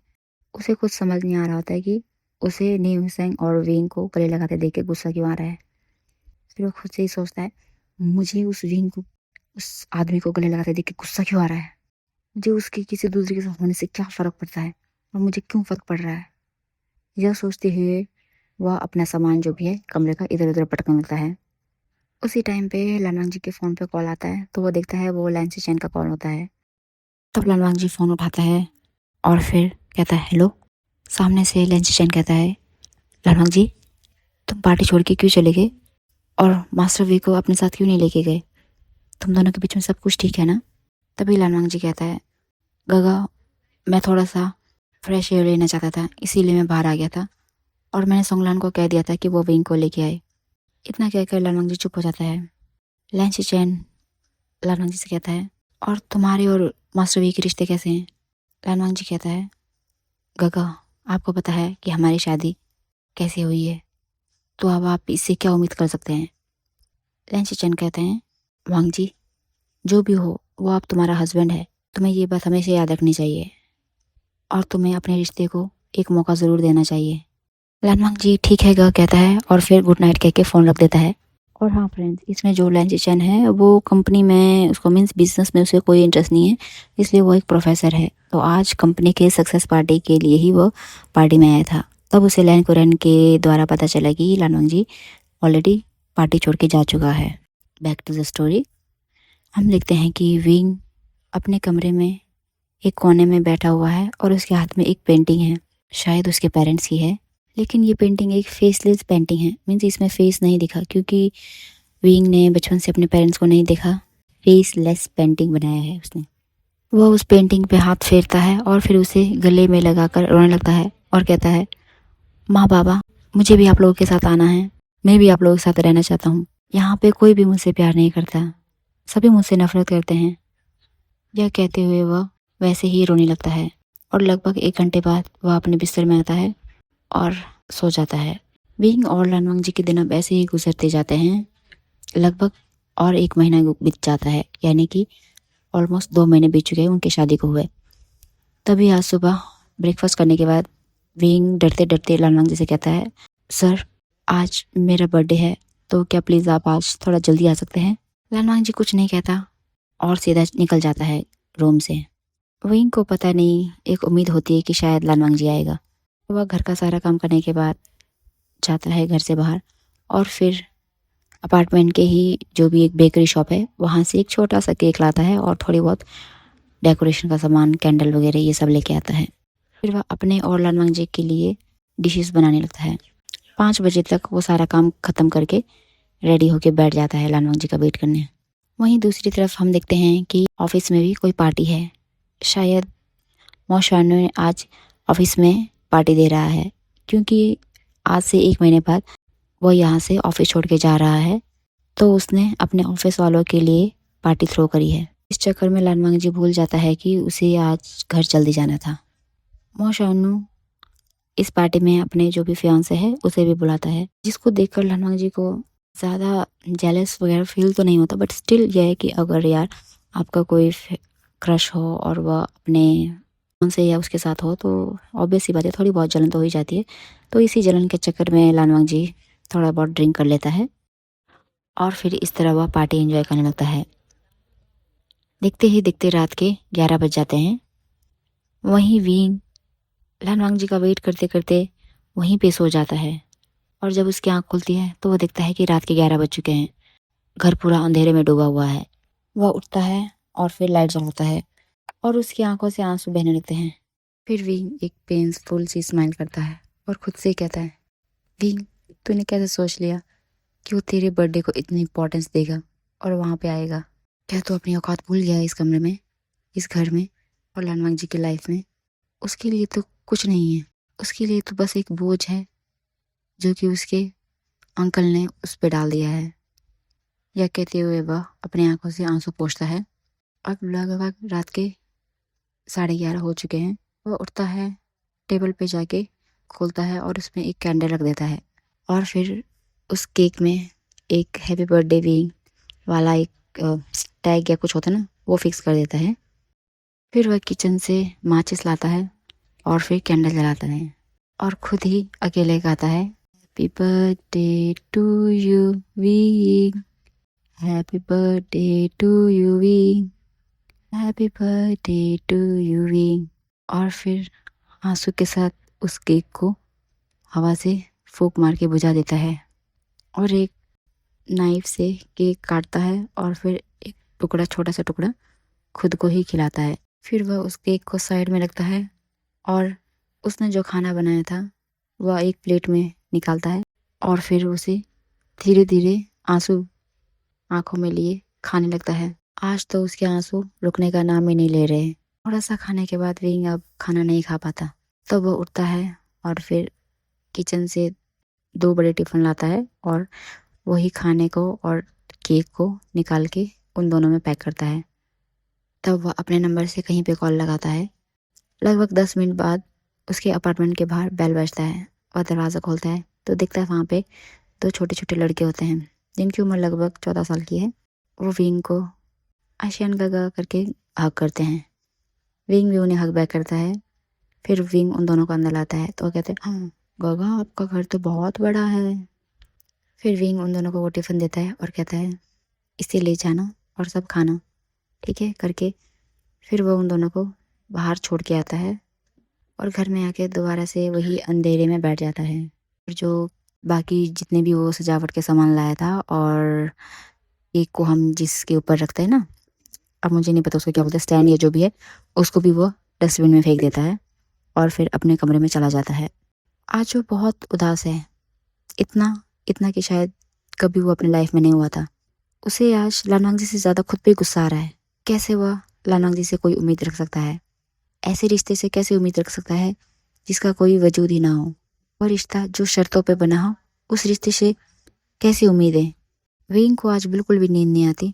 उसे कुछ समझ नहीं आ रहा होता है कि उसे न्यू सेंग और विंग को गले लगाते देख के गुस्सा क्यों आ रहा है। फिर वो खुद से ही सोचता है, मुझे उस विंग को, उस आदमी को गले लगाते देख के गुस्सा क्यों आ रहा है? मुझे उसके किसी दूसरे के साथ होने से क्या फ़र्क पड़ता है और मुझे क्यों फ़र्क पड़ रहा है? यह सोचते हुए वह अपना सामान जो भी है कमरे का इधर उधर पटकने लगता है। उसी टाइम पे लानवांग जी के फ़ोन पे कॉल आता है तो वो देखता है वो लैंसी चैन का कॉल होता है। तब लानवांग जी फ़ोन उठाता है और फिर कहता है हेलो। सामने से लैंसी चैन कहता है लानवांग जी, तुम पार्टी छोड़ के क्यों चले गए और मास्टर वी को अपने साथ क्यों नहीं लेके गए? तुम दोनों के बीच में सब कुछ ठीक है ना? तभी लानवांग जी कहता है गगा, मैं थोड़ा सा फ्रेश एयर लेना चाहता था इसीलिए मैं बाहर आ गया था और मैंने सोंगलान को कह दिया था कि वो विंग को लेके आए। इतना कहकर लानवांग जी चुप हो जाता है। लैंसी चैन लानवांग जी से कहता है और तुम्हारे और मास्टर वी के रिश्ते कैसे हैं? लानवांग जी कहता है गगा, आपको पता है कि हमारी शादी कैसे हुई है, तो अब आप इससे क्या उम्मीद कर सकते हैं? लैंसी चैन कहते हैं वांग जी, जो भी हो वो आप तुम्हारा हस्बैंड है, तुम्हें ये बात हमेशा याद रखनी चाहिए और तुम्हें अपने रिश्ते को एक मौका ज़रूर देना चाहिए। लानवांग जी ठीक है गा कहता है और फिर गुड नाइट कह के फ़ोन रख देता है। और हाँ फ्रेंड्स, इसमें जो लैंसी चैन है वो कंपनी में, उसको मीन्स बिजनेस में उसे कोई इंटरेस्ट नहीं है, इसलिए वो एक प्रोफेसर है। तो आज कंपनी के सक्सेस पार्टी के लिए ही वो पार्टी में आया था। तब उसे लैन कुरन के द्वारा पता चला कि लानवांग जी ऑलरेडी पार्टी छोड़ के जा चुका है। बैक टू द स्टोरी, हम देखते हैं कि विंग अपने कमरे में एक कोने में बैठा हुआ है और उसके हाथ में एक पेंटिंग है, शायद उसके पेरेंट्स की है, लेकिन ये पेंटिंग एक फेसलेस पेंटिंग है। मीन्स इसमें फेस नहीं दिखा क्योंकि विंग ने बचपन से अपने पेरेंट्स को नहीं देखा। फेसलेस पेंटिंग बनाया है उसने। वह उस पेंटिंग पे हाथ फेरता है और फिर उसे गले में लगाकर रोने लगता है और कहता है माँ बाबा, मुझे भी आप लोगों के साथ आना है, मैं भी आप लोगों के साथ रहना चाहता हूँ। यहाँ पे कोई भी मुझसे प्यार नहीं करता, सभी मुझसे नफरत करते हैं। यह कहते हुए वह वैसे ही रोने लगता है और लगभग 1 घंटे बाद वह अपने बिस्तर में आता है और सो जाता है। विंग और लानवांग जी के दिन अब ऐसे ही गुजरते जाते हैं। लगभग और 1 महीना बीत जाता है, यानी कि ऑलमोस्ट 2 महीने बीत चुके हैं उनकी शादी को हुए। तभी आज सुबह ब्रेकफास्ट करने के बाद विंग डरते डरते लानवांग जी से कहता है सर, आज मेरा बर्थडे है, तो क्या प्लीज़ आप आज थोड़ा जल्दी आ सकते हैं? लानवांग जी कुछ नहीं कहता और सीधा निकल जाता है रूम से। विंग को पता नहीं, एक उम्मीद होती है कि शायद लानवांग जी आएगा। वह घर का सारा काम करने के बाद जाता है घर से बाहर और फिर अपार्टमेंट के ही जो भी एक बेकरी शॉप है वहाँ से एक छोटा सा केक लाता है और थोड़ी बहुत डेकोरेशन का सामान, कैंडल वगैरह ये सब लेके आता है। फिर वह अपने और लानवांग जी के लिए डिशेस बनाने लगता है। 5 बजे तक वो सारा काम ख़त्म करके रेडी होके बैठ जाता है लानवांग जी का वेट करने। वहीं दूसरी तरफ हम देखते हैं कि ऑफिस में भी कोई पार्टी है। शायद मौशानु ने आज ऑफिस में पार्टी दे रहा है क्योंकि आज से 1 महीने बाद वो यहाँ से ऑफिस छोड़ के जा रहा है, तो उसने अपने ऑफिस वालों के लिए पार्टी थ्रो करी है। इस चक्कर में लानवांग जी भूल जाता है कि उसे आज घर जल्दी जाना था। मौशानु इस पार्टी में अपने जो भी फियांसे है उसे भी बुलाता है, जिसको देखकर लानवांग जी को ज़्यादा जेलस वगैरह फील तो नहीं होता, बट स्टिल यह है कि अगर यार आपका कोई क्रश हो और वह अपने उनसे या उसके साथ हो तो ऑब्वियस सी बात है, थोड़ी बहुत जलन तो हो ही जाती है। तो इसी जलन के चक्कर में लानवांग जी थोड़ा बहुत ड्रिंक कर लेता है और फिर इस तरह वह पार्टी एंजॉय करने लगता है। देखते ही देखते रात के 11 बज जाते हैं। वहीं विंग लानवांग जी का वेट करते करते वहीं पे सो जाता है और जब उसकी आँख खुलती है तो वह देखता है कि रात के 11 बज चुके हैं। घर पूरा अंधेरे में डूबा हुआ है। वह उठता है और फिर लाइट जलाता है और उसकी आंखों से आंसू बहने लगते हैं। फिर विंग एक पेंसफुल सी स्माइल करता है और खुद से ही कहता है विंग, तूने कैसे सोच लिया कि वो तेरे बर्थडे को इतनी इंपॉर्टेंस देगा और वहाँ पे आएगा? क्या तू अपनी औकात भूल गया इस कमरे में, इस घर में और लानवांग जी की लाइफ में? उसके लिए तो कुछ नहीं है, उसके लिए तो बस एक बोझ है जो कि उसके अंकल ने उस पर डाल दिया है। यह कहते हुए वह अपनी आंखों से आंसू पोंछता है। अब लगभग रात के 11:30 हो चुके हैं। वह उठता है, टेबल पे जाके खोलता है और उसमें एक कैंडल रख देता है और फिर उस केक में एक हैप्पी बर्थडे विंग वाला एक टैग या कुछ होता है ना, वो फिक्स कर देता है। फिर वह किचन से माचिस लाता है और फिर कैंडल जलाता है और खुद ही अकेले गाता है happy birthday to you Wing, happy birthday to you Wing, happy birthday to you Wing. और फिर आंसू के साथ उस केक को हवा से फूंक मार के बुझा देता है और एक नाइफ से केक काटता है और फिर एक टुकड़ा, छोटा सा टुकड़ा खुद को ही खिलाता है। फिर वह उस केक को साइड में रखता है और उसने जो खाना बनाया था वह एक प्लेट में निकालता है और फिर उसे धीरे धीरे आंसू आंखों में लिए खाने लगता है। आज तो उसके आंसू रुकने का नाम ही नहीं ले रहे। थोड़ा सा खाने के बाद विंग अब खाना नहीं खा पाता, तब वह उठता है और फिर किचन से 2 बड़े टिफ़िन लाता है और वही खाने को और केक को निकाल के उन दोनों में पैक करता है। तब वह अपने नंबर से कहीं पे कॉल लगाता है। लगभग 10 मिनट बाद उसके अपार्टमेंट के बाहर बेल बजता है। वह दरवाज़ा खोलता है तो दिखता है वहाँ पे 2 छोटे छोटे लड़के होते हैं जिनकी उम्र लगभग 14 साल की है। वो विंग को आशियान गगा करके हग करते हैं। विंग भी उन्हें हग बैक करता है। फिर विंग उन दोनों को अंदर लाता है तो वो कहते हैं, हाँ गगा आपका घर तो बहुत बड़ा है। फिर विंग उन दोनों को वो टिफ़िन देता है और कहता है इसे ले जाना और सब खाना, ठीक है करके। फिर वो उन दोनों को बाहर छोड़ के आता है और घर में आके दोबारा से वही अंधेरे में बैठ जाता है। और जो बाकी जितने भी वो सजावट के सामान लाया था और केक को हम जिसके ऊपर रखते हैं ना, अब मुझे नहीं पता उसको क्या बोलते हैं, स्टैंड या जो भी है, उसको भी वो डस्टबिन में फेंक देता है और फिर अपने कमरे में चला जाता है। आज वो बहुत उदास है, इतना इतना कि शायद कभी वो अपनी लाइफ में नहीं हुआ था। उसे आज लानवांग जी से ज़्यादा खुद पे गुस्सा आ रहा है। कैसे वह लानवांग जी से कोई उम्मीद रख सकता है? ऐसे रिश्ते से कैसे उम्मीद रख सकता है जिसका कोई वजूद ही ना हो? और रिश्ता जो शर्तों पे बना हो, उस रिश्ते से कैसी उम्मीदें? विंग को आज बिल्कुल भी नींद नहीं आती,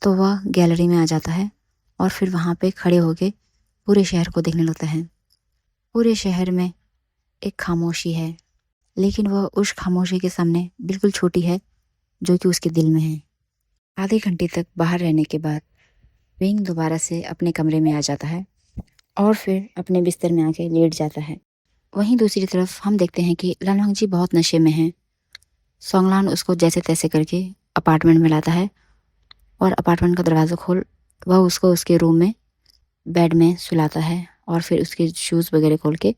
तो वह गैलरी में आ जाता है और फिर वहाँ पे खड़े होके पूरे शहर को देखने लगता है। पूरे शहर में एक खामोशी है, लेकिन वह उस खामोशी के सामने बिल्कुल छोटी है जो कि उसके दिल में है। आधे घंटे तक बाहर रहने के बाद विंग दोबारा से अपने कमरे में आ जाता है और फिर अपने बिस्तर में आके लेट जाता है। वहीं दूसरी तरफ हम देखते हैं कि लानवांग जी बहुत नशे में हैं। सोंगलान उसको जैसे तैसे करके अपार्टमेंट में लाता है और अपार्टमेंट का दरवाज़ा खोल वह उसको उसके रूम में बेड में सुलाता है और फिर उसके शूज़ वगैरह खोल के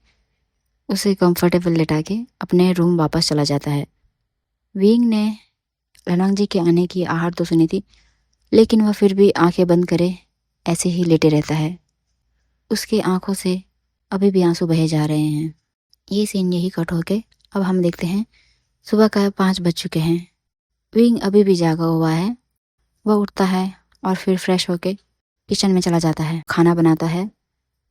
उसे कंफर्टेबल लेटा के अपने रूम वापस चला जाता है। विंग ने लानवांग जी के आने की आहट तो सुनी थी, लेकिन वह फिर भी आंखें बंद करे ऐसे ही लेटे रहता है। उसकी आंखों से अभी भी आंसू बहे जा रहे हैं। ये सीन यही कट होके अब हम देखते हैं सुबह का 5 बज चुके हैं। विंग अभी भी जागा हुआ है। वह उठता है और फिर फ्रेश होके किचन में चला जाता है, खाना बनाता है।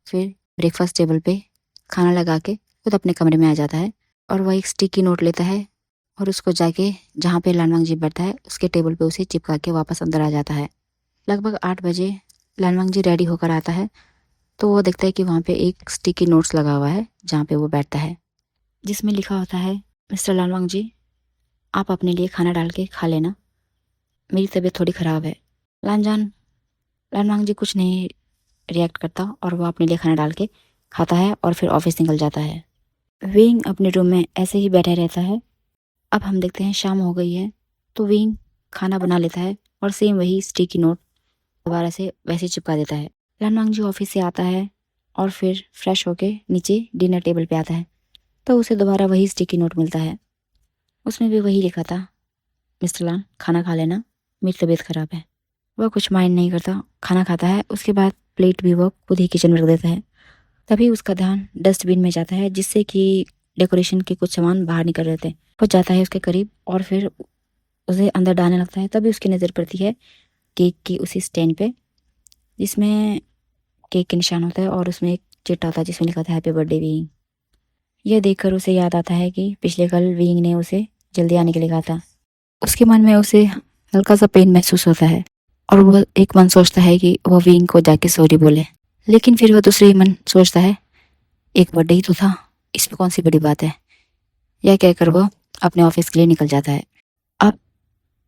फिर ब्रेकफास्ट टेबल पे खाना लगा के खुद अपने कमरे में आ जाता है और वह एक स्टिकी नोट लेता है और उसको जाके जहाँ पे लानवांग जी बैठा है उसके टेबल पे उसे चिपका के वापस अंदर आ जाता है। लगभग 8 बजे लानवांग जी रेडी होकर आता है तो वो देखता है कि वहाँ पे एक स्टिकी नोट्स लगा हुआ है जहाँ पे वो बैठता है, जिसमें लिखा होता है, मिस्टर लानवांग जी आप अपने लिए खाना डाल के खा लेना, मेरी तबीयत थोड़ी ख़राब है। लानवांग जी कुछ नहीं रिएक्ट करता और वह अपने लिए खाना डाल के खाता है और फिर ऑफिस निकल जाता है। विंग अपने रूम में ऐसे ही बैठा रहता है। अब हम देखते हैं शाम हो गई है तो विंग खाना बना लेता है और सेम वही स्टिकी नोट दोबारा से वैसे चिपका देता है। लानवांग जी ऑफिस से आता है और फिर फ्रेश होके नीचे डिनर टेबल पे आता है तो उसे दोबारा वही स्टिकी नोट मिलता है। उसमें भी वही लिखा था, मिस्टर लान खाना खा लेना, मेरी तबीयत ख़राब है। वह कुछ माइंड नहीं करता, खाना खाता है। उसके बाद प्लेट भी वह खुद ही किचन में रख देता है। तभी उसका ध्यान डस्टबिन में जाता है जिससे कि डेकोरेशन के कुछ सामान बाहर निकल रहे थे। वो जाता है उसके करीब और फिर उसे अंदर डालने लगता है। तभी उसकी नज़र पड़ती है केक की उसी स्टैंड पे जिसमें केक के निशान होता है और उसमें एक चिट्ठा होता है जिसमें लिखा था हैप्पी बर्थडे विंग। यह देखकर उसे याद आता है कि पिछले कल विंग ने उसे जल्दी आने के लिए कहा था। उसके मन में उसे हल्का सा पेन महसूस होता है और वह एक मन सोचता है कि वह विंग को जाके सॉरी बोले, लेकिन फिर वह दूसरे मन सोचता है एक बर्थडे ही तो था, इसमें कौन सी बड़ी बात है। यह कहकर वह अपने ऑफिस के लिए निकल जाता है। अब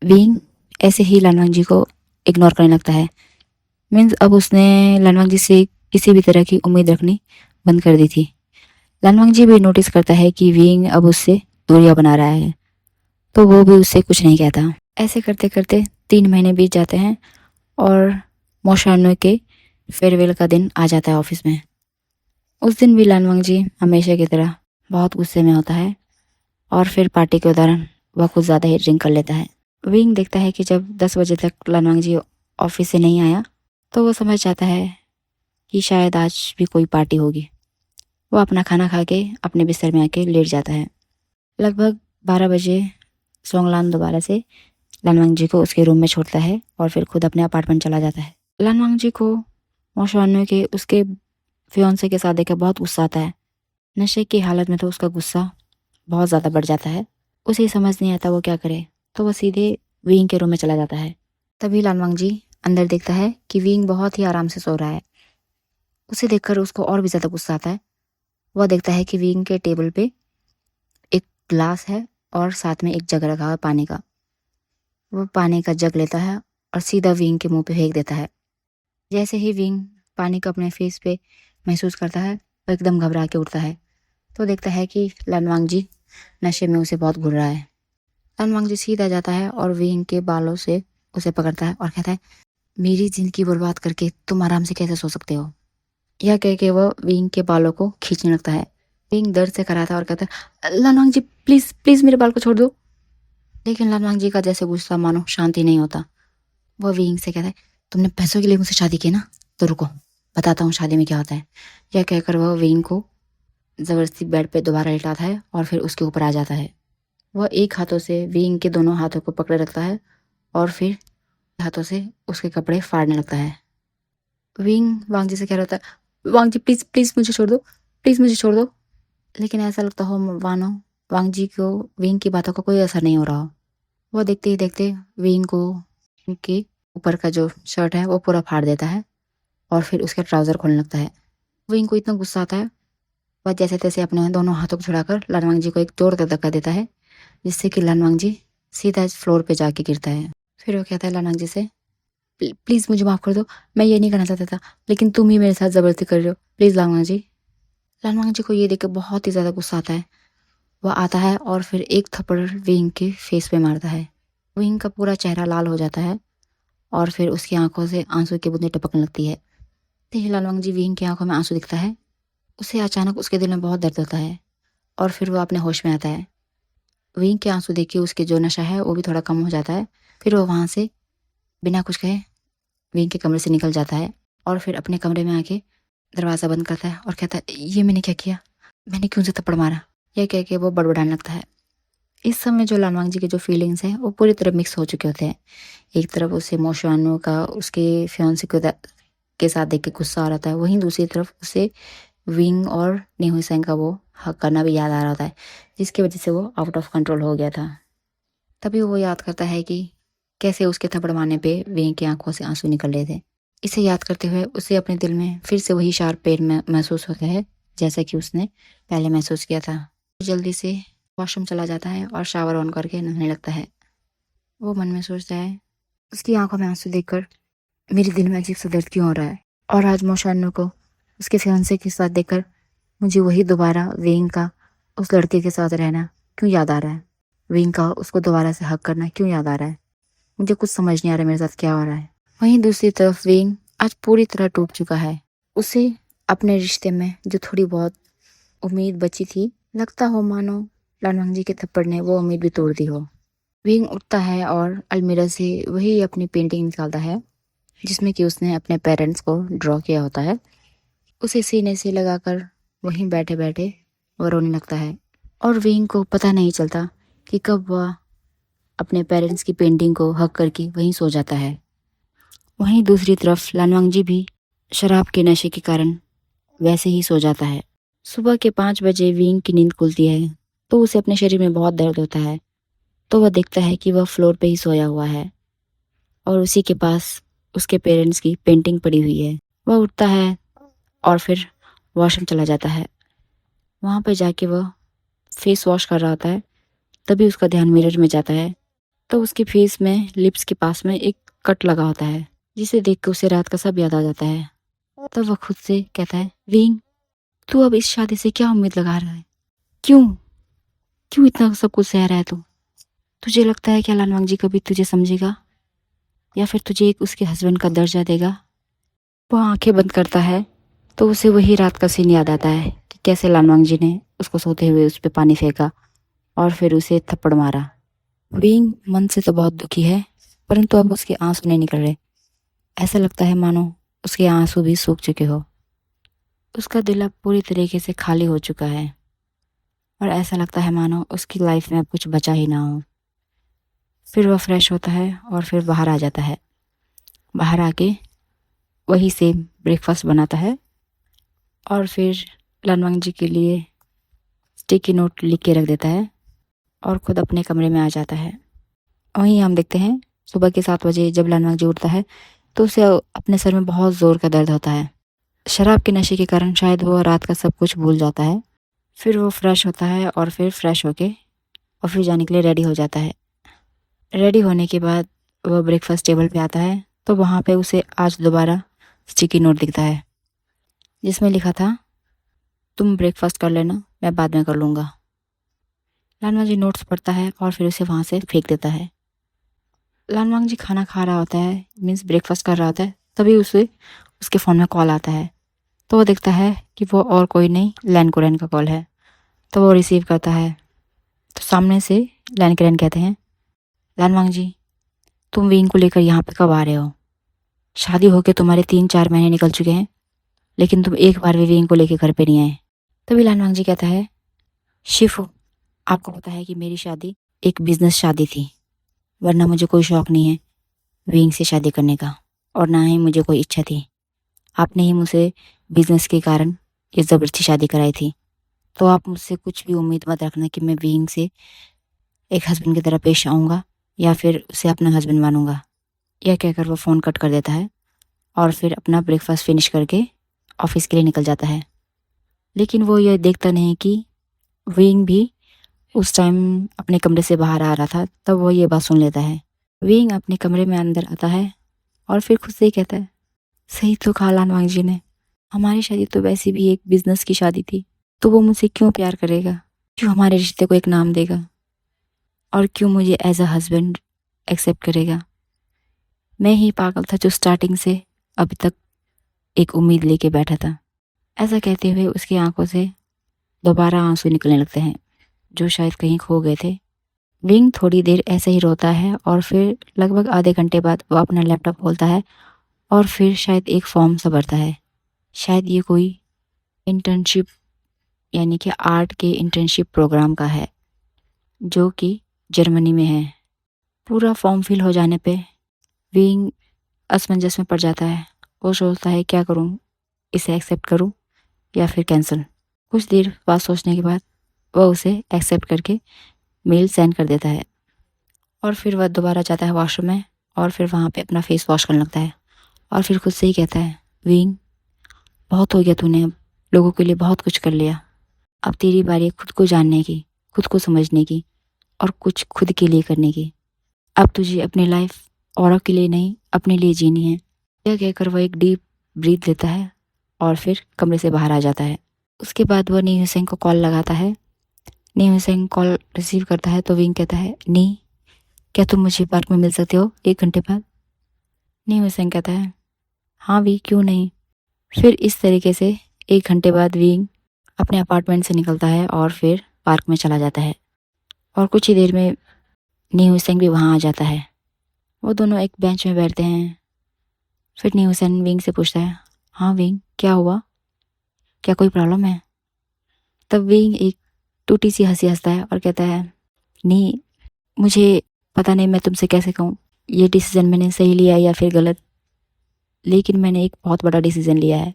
विंग ऐसे ही लानवांग जी को इग्नोर करने लगता है। मीन्स अब उसने लानवांग जी से किसी भी तरह की उम्मीद रखनी बंद कर दी थी। लानवांग जी भी नोटिस करता है कि विंग अब उससे दूरियां बना रहा है तो वो भी उससे कुछ नहीं कहता। ऐसे करते करते 3 महीने बीत जाते हैं और मोशानो के फेयरवेल का दिन आ जाता है ऑफिस में। उस दिन भी लान वांगजी हमेशा की तरह बहुत गुस्से में होता है और फिर पार्टी के दौरान वह कुछ ज़्यादा ही ड्रिंक कर लेता है। विंग देखता है कि जब 10 बजे तक लान वांगजी ऑफिस से नहीं आया तो वो समझ जाता है कि शायद आज भी कोई पार्टी होगी। वो अपना खाना खा के अपने बिस्तर में आके लेट जाता है। लगभग 12 बजे सोंगलान दोबारा से लानवांग जी को उसके रूम में छोड़ता है और फिर खुद अपने अपार्टमेंट चला जाता है। लानवांग जी को मोशानो के उसके फियोंसे के साथ देखकर बहुत गुस्सा आता है। नशे की हालत में तो उसका गुस्सा बहुत ज़्यादा बढ़ जाता है। उसे समझ नहीं आता वो क्या करे, तो वो सीधे विंग के रूम में चला जाता है। तभी लानवांग जी अंदर देखता है कि विंग बहुत ही आराम से सो रहा है। उसे देखकर उसको और भी ज़्यादा गुस्सा आता है। वह देखता है कि विंग के टेबल पे एक ग्लास है और साथ में एक जग रखा हुआ है पानी का। वो पानी का जग लेता है और सीधा विंग के मुंह पे फेंक देता है। जैसे ही विंग पानी को अपने फेस पे महसूस करता है वो एकदम घबरा के उठता है। तो देखता है कि लानवांग जी नशे में उसे बहुत घूर रहा है। लानवांग जी सीधा जाता है और विंग के बालों से उसे पकड़ता है और कहता है, मेरी जिंदगी बर्बाद करके तुम आराम से कैसे सो सकते हो। यह कह के वह विंग के बालों को खींचने लगता है। विंग दर्द से कराता है और कहता है, लानवांग जी प्लीज प्लीज मेरे बाल को छोड़ दो। लेकिन लानवांग जी का जैसे गुस्सा मानो शांति नहीं होता। वह विंग से कहता है, तुमने पैसों के लिए मुझसे शादी की ना, तो रुको बताता हूँ शादी में क्या होता है। यह कहकर वह विंग को जबरदस्ती बेड पे दोबारा लिटाता है और फिर उसके ऊपर आ जाता है। वह एक हाथों से विंग के दोनों हाथों को पकड़े रखता है और फिर हाथों से उसके कपड़े फाड़ने लगता है। विंग वांग जी से कह रहा था, वांग जी प्लीज प्लीज मुझे छोड़ दो, प्लीज मुझे छोड़ दो। लेकिन ऐसा लगता हो मानो वांग जी को विंग की बातों का कोई असर नहीं हो रहा हो। वह देखते ही देखते विंग को उनके ऊपर का जो शर्ट है वो पूरा फाड़ देता है और फिर उसके ट्राउजर खोलने लगता है। विंग को इतना गुस्सा आता है, वह जैसे तैसे अपने दोनों हाथों को छुड़ाकर लानवांग जी को एक जोर का धक्का देता है, जिससे कि लानवांग जी सीधा फ्लोर पे जाके गिरता है। फिर वो कहता है लानवांग जी से, प्लीज मुझे माफ कर दो, मैं ये नहीं करना चाहता था, लेकिन तुम ही मेरे साथ जबरदस्ती कर रहे हो, प्लीज लानवांग जी। लानवांग जी को ये देख के बहुत ही ज्यादा गुस्सा आता है। वह आता है और फिर एक थप्पड़ विंग के फेस पे मारता है। विंग का पूरा चेहरा लाल हो जाता है और फिर उसकी आंखों से आंसू की बूंदें टपकने लगती है। तभी लालवांग जी विंग की आंखों में आंसू दिखता है। उसे अचानक उसके दिल में बहुत दर्द होता है और फिर वो अपने होश में आता है। विंग के आंसू देख के उसके जो नशा है वो भी थोड़ा कम हो जाता है। फिर वो वहां से बिना कुछ कहे विंग के कमरे से निकल जाता है और फिर अपने कमरे में आके दरवाजा बंद करता है और कहता है, ये मैंने क्या किया, मैंने क्यों से थप्पड़ मारा। यह कह के वो बड़बड़ाने लगता है। इस समय जो लानवांग जी के जो फीलिंग्स हैं वो पूरी तरह मिक्स हो चुके होते हैं। एक तरफ उसे मोशानो का उसके फियांसे के साथ देख के गुस्सा आ रहा था, वहीं दूसरी तरफ उसे विंग और नेहुई सेंग का वो हक करना भी याद आ रहा था, जिसकी वजह से वो आउट ऑफ कंट्रोल हो गया था। तभी वो याद करता है कि कैसे उसके थप्पड़ मारने पे विंग की आंखों से आंसू निकल रहे थे। इसे याद करते हुए उसे अपने दिल में फिर से वही शार्प पेन में महसूस होता है जैसा कि उसने पहले महसूस किया था। जल्दी से वॉशरूम चला जाता है और शावर ऑन करके नहाने लगता है। वो मन में सोचता है, उसकी आंखों में आंसू देखकर मेरे दिल में अजीब सा दर्द क्यों हो रहा है, और आज मोशानो को उसके फियांसे के साथ देखकर मुझे वही दोबारा विंग का उस लड़के के साथ रहना क्यों याद आ रहा है, विंग का उसको दोबारा से हक करना क्यों याद आ रहा है। मुझे कुछ समझ नहीं आ रहा मेरे साथ क्या हो रहा है। वहीं दूसरी तरफ विंग आज पूरी तरह टूट चुका है। उसे अपने रिश्ते में जो थोड़ी बहुत उम्मीद बची थी, लगता हो मानो लानवांग जी के थप्पड़ ने वो उम्मीद भी तोड़ दी हो। विंग उठता है और अलमीरा से वही अपनी पेंटिंग निकालता है जिसमें कि उसने अपने पेरेंट्स को ड्रॉ किया होता है। उसे सीने से लगाकर वहीं बैठे बैठे वो रोने लगता है और विंग को पता नहीं चलता कि कब वह अपने पेरेंट्स की पेंटिंग को हक करके वहीं सो जाता है। वहीं दूसरी तरफ लानवांग जी भी शराब के नशे के कारण वैसे ही सो जाता है। सुबह के 5 बजे विंग की नींद खुलती है तो उसे अपने शरीर में बहुत दर्द होता है। तो वह देखता है कि वह फ्लोर पे ही सोया हुआ है और उसी के पास उसके पेरेंट्स की पेंटिंग पड़ी हुई है। वह उठता है और फिर वॉशरूम चला जाता है। वहाँ पर जाके वह फेस वॉश कर रहा होता है, तभी उसका ध्यान मिरर में जाता है तो उसके फेस में लिप्स के पास में एक कट लगा होता है, जिसे देख के उसे रात का सब याद आ जाता है। तब वह खुद से कहता है, विंग तू अब इस शादी से क्या उम्मीद लगा रहा है, क्यों क्यों इतना सब कुछ सह रहा है तू। तुझे लगता है क्या लानवांग जी कभी तुझे समझेगा या फिर तुझे एक उसके हस्बैंड का दर्जा देगा? वो आंखें बंद करता है तो उसे वही रात का सीन याद आता है कि कैसे लानवांग जी ने उसको सोते हुए उस पर पानी फेंका और फिर उसे थप्पड़ मारा। विंग मन से तो बहुत दुखी है, परंतु अब उसके आंसू नहीं निकल रहे। ऐसा लगता है मानो उसके आंसू भी सूख चुके हो। उसका दिल अब पूरी तरीके से खाली हो चुका है और ऐसा लगता है मानो उसकी लाइफ में अब कुछ बचा ही ना हो। फिर वह फ्रेश होता है और फिर बाहर आ जाता है। बाहर आके वही से ब्रेकफास्ट बनाता है और फिर लानवांग जी के लिए स्टिकी नोट लिख के रख देता है और खुद अपने कमरे में आ जाता है। वहीं हम देखते हैं सुबह के 7 बजे जब लानवांग जी उठता है तो उसे अपने सर में बहुत ज़ोर का दर्द होता है। शराब के नशे के कारण शायद वो रात का सब कुछ भूल जाता है। फिर वो फ्रेश होता है और फिर फ्रेश होके ऑफिस जाने के लिए रेडी हो जाता है। रेडी होने के बाद वह ब्रेकफास्ट टेबल पे आता है तो वहाँ पे उसे आज दोबारा स्टिकी नोट दिखता है जिसमें लिखा था, तुम ब्रेकफास्ट कर लेना, मैं बाद में कर लूँगा। लानवांग जी नोट्स पढ़ता है और फिर उसे वहाँ से फेंक देता है। लानवांग जी खाना खा रहा होता है, मीन्स ब्रेकफास्ट कर रहा होता है, तभी उसे उसके फ़ोन में कॉल आता है। तो वो देखता है कि वो और कोई नहीं, लैन कुरैन का कॉल है। तो वो रिसीव करता है तो सामने से लैन कुरैन कहते हैं, लानवांग जी तुम विंग को लेकर यहाँ पे कब आ रहे हो? शादी होके तुम्हारे 3-4 महीने निकल चुके हैं, लेकिन तुम एक बार भी विंग को लेकर घर पे नहीं आए। तभी लानवांग जी कहता है, शिफू आपको पता है कि मेरी शादी एक बिजनेस शादी थी, वरना मुझे कोई शौक नहीं है विंग से शादी करने का और ना ही मुझे कोई इच्छा थी। आपने ही मुझसे बिजनेस के कारण ये ज़बरदस्ती शादी कराई थी, तो आप मुझसे कुछ भी उम्मीद मत रखना कि मैं विंग से एक हस्बैंड की तरह पेश आऊँगा या फिर उसे अपना हस्बैंड मानूंगा। यह कहकर वो फ़ोन कट कर देता है और फिर अपना ब्रेकफास्ट फिनिश करके ऑफिस के लिए निकल जाता है। लेकिन वो ये देखता नहीं कि विंग भी उस टाइम अपने कमरे से बाहर आ रहा था, तब वो ये बात सुन लेता है। विंग अपने कमरे में अंदर आता है और फिर खुद से ही कहता है, सही तो कहा लानवांग जी ने, हमारी शादी तो वैसे भी एक बिजनेस की शादी थी, तो वो मुझसे क्यों प्यार करेगा, क्यों हमारे रिश्ते को एक नाम देगा और क्यों मुझे एज अ हस्बैंड एक्सेप्ट करेगा। मैं ही पागल था जो स्टार्टिंग से अभी तक एक उम्मीद लेके बैठा था। ऐसा कहते हुए उसकी आंखों से दोबारा आंसू निकलने लगते हैं जो शायद कहीं खो गए थे। विंग थोड़ी देर ऐसे ही रोता है और फिर लगभग आधे घंटे बाद वो अपना लैपटॉप खोलता है और फिर शायद एक फॉर्म सा भरता है। शायद ये कोई इंटर्नशिप यानी कि आर्ट के इंटर्नशिप प्रोग्राम का है जो कि जर्मनी में है। पूरा फॉर्म फिल हो जाने पे विंग असमंजस में पड़ जाता है। वो सोचता है क्या करूं, इसे एक्सेप्ट करूं या फिर कैंसिल। कुछ देर बाद सोचने के बाद वह उसे एक्सेप्ट करके मेल सेंड कर देता है और फिर वह दोबारा जाता है वॉशरूम में और फिर वहाँ पे अपना फेस वॉश करने लगता है और फिर खुद से ही कहता है, विंग बहुत हो गया, तूने अब लोगों के लिए बहुत कुछ कर लिया, अब तेरी बारी है खुद को जानने की, खुद को समझने की और कुछ खुद के लिए करने की। अब तुझे अपनी लाइफ औरों के लिए नहीं, अपने लिए जीनी है। यह कहकर वह एक डीप ब्रीथ लेता है और फिर कमरे से बाहर आ जाता है। उसके बाद वह नी हुसैन को कॉल लगाता है। नी हुसैन कॉल रिसीव करता है तो विंग कहता है, नी क्या तुम मुझे पार्क में मिल सकते हो 1 घंटे बाद? नी हुसैन कहता है, हाँ वी क्यों नहीं। फिर इस तरीके से 1 घंटे बाद विंग अपने अपार्टमेंट से निकलता है और फिर पार्क में चला जाता है और कुछ ही देर में नी हुसैन भी वहाँ आ जाता है। वो दोनों एक बेंच में बैठते हैं। फिर नी हुसैन विंग से पूछता है, हाँ विंग क्या हुआ, क्या कोई प्रॉब्लम है? तब विंग एक टूटी सी हंसी हंसता है और कहता है, नहीं मुझे पता नहीं मैं तुमसे कैसे कहूँ ये डिसीज़न मैंने सही लिया या फिर गलत, लेकिन मैंने एक बहुत बड़ा डिसीज़न लिया है।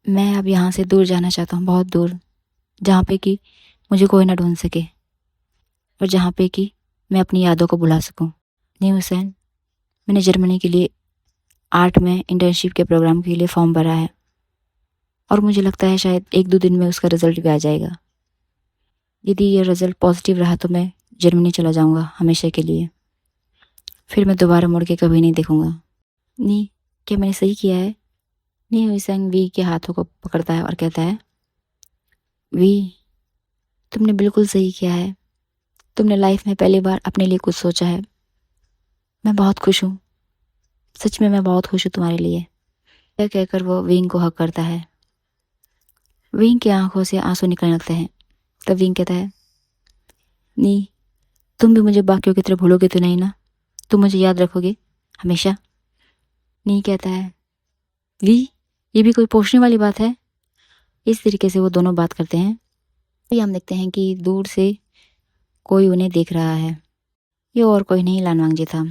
मैं अब यहाँ से दूर जाना चाहता हूँ, बहुत दूर, जहाँ पे कि मुझे कोई ना ढूंढ सके और जहाँ पे कि मैं अपनी यादों को भुला सकूँ। नहीं हुसैन, मैंने जर्मनी के लिए आर्ट में इंटर्नशिप के प्रोग्राम के लिए फॉर्म भरा है और मुझे लगता है शायद 1-2 दिन में उसका रिजल्ट भी आ जाएगा। यदि ये रिजल्ट पॉजिटिव रहा तो मैं जर्मनी चला जाऊँगा हमेशा के लिए, फिर मैं दोबारा मुड़ के कभी नहीं देखूँगा। नहीं, क्या मैंने सही किया है? नहीं हुसैन वी के हाथों को पकड़ता है और कहता है, वी तुमने बिल्कुल सही किया है, तुमने लाइफ में पहली बार अपने लिए कुछ सोचा है। मैं बहुत खुश हूँ, सच में मैं बहुत खुश हूँ तुम्हारे लिए। यह कहकर वो विंग को हक करता है। विंग की आंखों से आंसू निकलने लगते हैं। तब विंग कहता है, नी, तुम भी मुझे बाकियों की तरह भूलोगे तो नहीं ना? तुम मुझे याद रखोगे हमेशा? नी कहता है, वी, ये भी कोई पूछने वाली बात है? इस तरीके से वो दोनों बात करते हैं। फिर हम देखते हैं कि दूर से कोई उन्हें देख रहा है। ये और कोई नहीं, लानवांग जी था।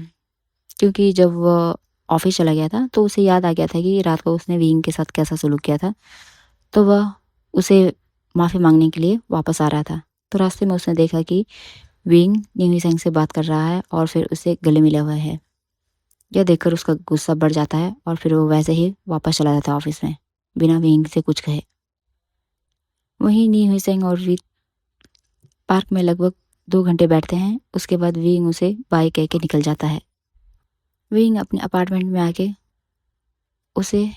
क्योंकि जब वह ऑफिस चला गया था तो उसे याद आ गया था कि रात को उसने विंग के साथ कैसा सलूक किया था। तो वह उसे माफ़ी मांगने के लिए वापस आ रहा था। तो रास्ते में उसने देखा कि विंग न्यू सेंग से बात कर रहा है और फिर उसे गले मिला हुआ है। यह देखकर उसका गुस्सा बढ़ जाता है और फिर वो वैसे ही वापस चला जाता है ऑफिस में, बिना विंग से कुछ कहे। वहीं न्यू सेंग और विंग पार्क में लगभग 2 घंटे बैठते हैं। उसके बाद विंग उसे बाय कह के निकल जाता है। विंग अपने अपार्टमेंट में आके उसे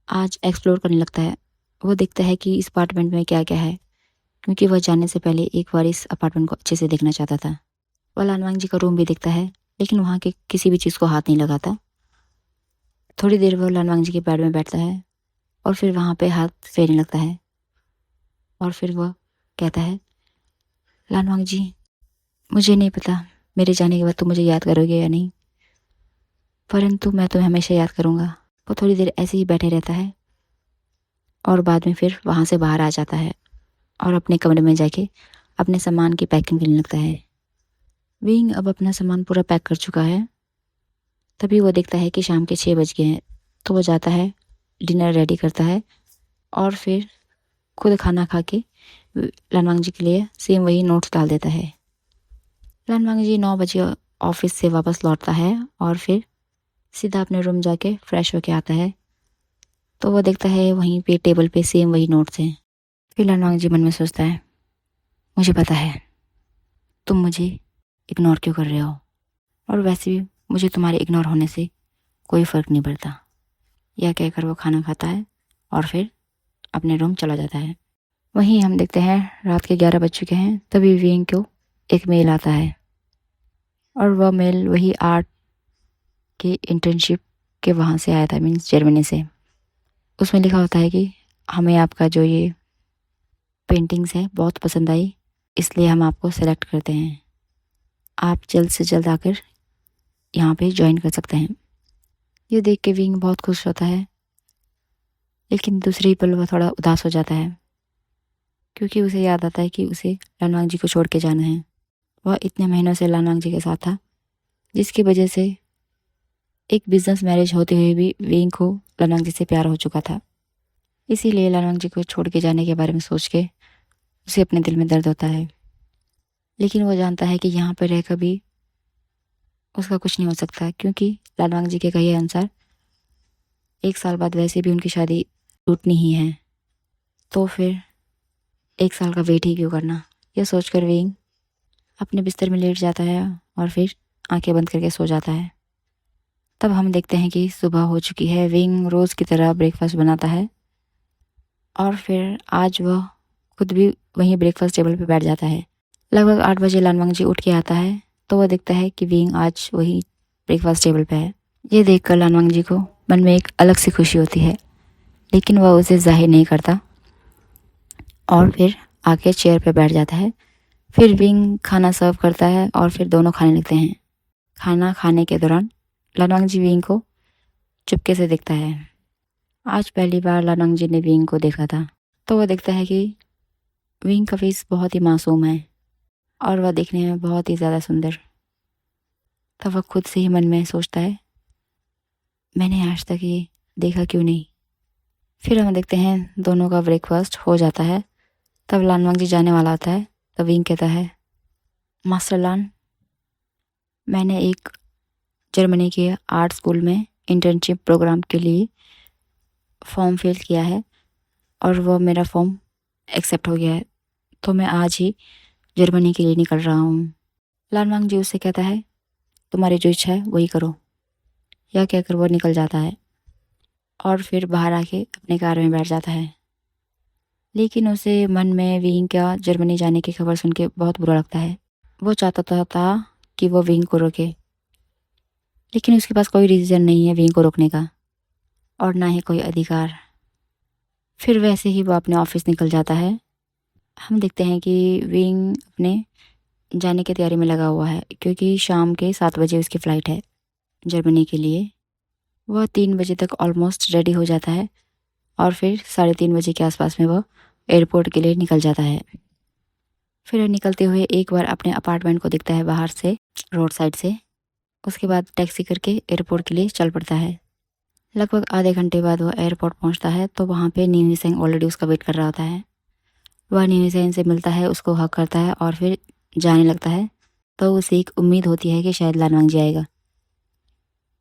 आज एक्सप्लोर करने लगता है। वो देखता है कि इस अपार्टमेंट में क्या क्या है, क्योंकि वह जाने से पहले एक बार इस अपार्टमेंट को अच्छे से देखना चाहता था। वह लानवांग जी का रूम भी देखता है, लेकिन वहाँ के किसी भी चीज़ को हाथ नहीं लगाता। थोड़ी देर वह लानवांग जी के बेड में बैठता है और फिर वहाँ पे हाथ फेरने लगता है। और फिर वह कहता है, लानवांग जी, मुझे नहीं पता मेरे जाने के बाद तुम मुझे याद करोगे या नहीं, परंतु मैं तुम्हें हमेशा याद करूँगा। वो थोड़ी देर ऐसे ही बैठे रहता है और बाद में फिर वहाँ से बाहर आ जाता है और अपने कमरे में जाके अपने सामान की पैकिंग करने लगता है। विंग अब अपना सामान पूरा पैक कर चुका है। तभी वो देखता है कि शाम के 6 बज गए हैं। तो वो जाता है, डिनर रेडी करता है और फिर खुद खाना खा के लानवांग जी के लिए सेम वही नोट्स डाल देता है। लानवांग जी 9 बजे ऑफिस से वापस लौटता है और फिर सीधा अपने रूम जाके फ्रेश होके आता है। तो वो देखता है वहीं पे टेबल पे सेम वही नोट्स हैं। फिर लानवांग जी मन में सोचता है, मुझे पता है तुम मुझे इग्नोर क्यों कर रहे हो, और वैसे भी मुझे तुम्हारे इग्नोर होने से कोई फ़र्क नहीं पड़ता। यह कहकर वो खाना खाता है और फिर अपने रूम चला जाता है। वहीं हम देखते हैं रात के 11 बज चुके हैं। तभी विंग को एक मेल आता है और वह मेल वही आर्ट के इंटर्नशिप के वहाँ से आया था, मीन्स जर्मनी से। उसमें लिखा होता है कि हमें आपका जो ये पेंटिंग्स है बहुत पसंद आई, इसलिए हम आपको सेलेक्ट करते हैं। आप जल्द से जल्द आकर यहाँ पे ज्वाइन कर सकते हैं। ये देख के विंग बहुत खुश होता है, लेकिन दूसरी पल वह थोड़ा उदास हो जाता है, क्योंकि उसे याद आता है कि उसे लानवांग जी को छोड़ के जाना है। वह इतने महीनों से लानवांग जी के साथ था, जिसकी वजह से एक बिजनेस मैरिज होते हुए भी विंग को लानवांग जी से प्यार हो चुका था। इसीलिए लानवांग जी को छोड़ के जाने के बारे में सोच के उसे अपने दिल में दर्द होता है। लेकिन वो जानता है कि यहाँ पर रहकर भी उसका कुछ नहीं हो सकता, क्योंकि लानवांग जी के कहे अनुसार 1 साल बाद वैसे भी उनकी शादी टूटनी ही है। तो फिर 1 साल का वेट ही क्यों करना। यह सोचकर विंग अपने बिस्तर में लेट जाता है और फिर आंखें बंद करके सो जाता है। तब हम देखते हैं कि सुबह हो चुकी है। विंग रोज़ की तरह ब्रेकफास्ट बनाता है और फिर आज वह खुद भी वहीं ब्रेकफास्ट टेबल पर बैठ जाता है। लगभग 8 बजे लानवांग जी उठ के आता है, तो वह देखता है कि विंग आज वही ब्रेकफास्ट टेबल पे है। ये देखकर लानवांग जी को मन में एक अलग सी खुशी होती है, लेकिन वह उसे जाहिर नहीं करता और फिर आके चेयर पे बैठ जाता है। फिर विंग खाना सर्व करता है और फिर दोनों खाने लगते हैं। खाना खाने के दौरान लानवांग जी विंग को चुपके से देखता है। आज पहली बार लानवांग जी ने विंग को देखा था, तो वह देखता है कि विंग का फेस बहुत ही मासूम है और वह देखने में बहुत ही ज़्यादा सुंदर। तब वह खुद से ही मन में सोचता है, मैंने आज तक ये देखा क्यों नहीं। फिर हम देखते हैं दोनों का ब्रेकफास्ट हो जाता है। तब लानवांग जी जाने वाला होता है। तब विंग कहता है, मास्टर लान, मैंने एक जर्मनी के आर्ट स्कूल में इंटर्नशिप प्रोग्राम के लिए फॉर्म फिल किया है और वह मेरा फॉर्म एक्सेप्ट हो गया है, तो मैं आज ही जर्मनी के लिए निकल रहा हूँ। लानवांग जी उससे कहता है, तुम्हारी जो इच्छा है वही करो। यह कहकर वह निकल जाता है और फिर बाहर आके अपने कार में बैठ जाता है। लेकिन उसे मन में विंग का जर्मनी जाने की खबर सुन के बहुत बुरा लगता है। वो चाहता था कि वो विंग को रोके, लेकिन उसके पास कोई रीज़न नहीं है विंग को रोकने का और ना ही कोई अधिकार। फिर वैसे ही वो अपने ऑफिस निकल जाता है। हम देखते हैं कि विंग अपने जाने की तैयारी में लगा हुआ है, क्योंकि शाम के 7 बजे उसकी फ़्लाइट है जर्मनी के लिए। वह 3 बजे तक ऑलमोस्ट रेडी हो जाता है और फिर 3:30 बजे के आसपास में वह एयरपोर्ट के लिए निकल जाता है। फिर निकलते हुए एक बार अपने अपार्टमेंट को दिखता है बाहर से, रोड साइड से। उसके बाद टैक्सी करके एयरपोर्ट के लिए चल पड़ता है। लगभग आधे घंटे बाद वह एयरपोर्ट पहुंचता है तो वहाँ पे न्यू सेंग ऑलरेडी उसका वेट कर रहा होता है। वह न्यू सेंग से मिलता है, उसको हक करता है और फिर जाने लगता है। तो उसे एक उम्मीद होती है कि शायद लानवांग जी आएगा,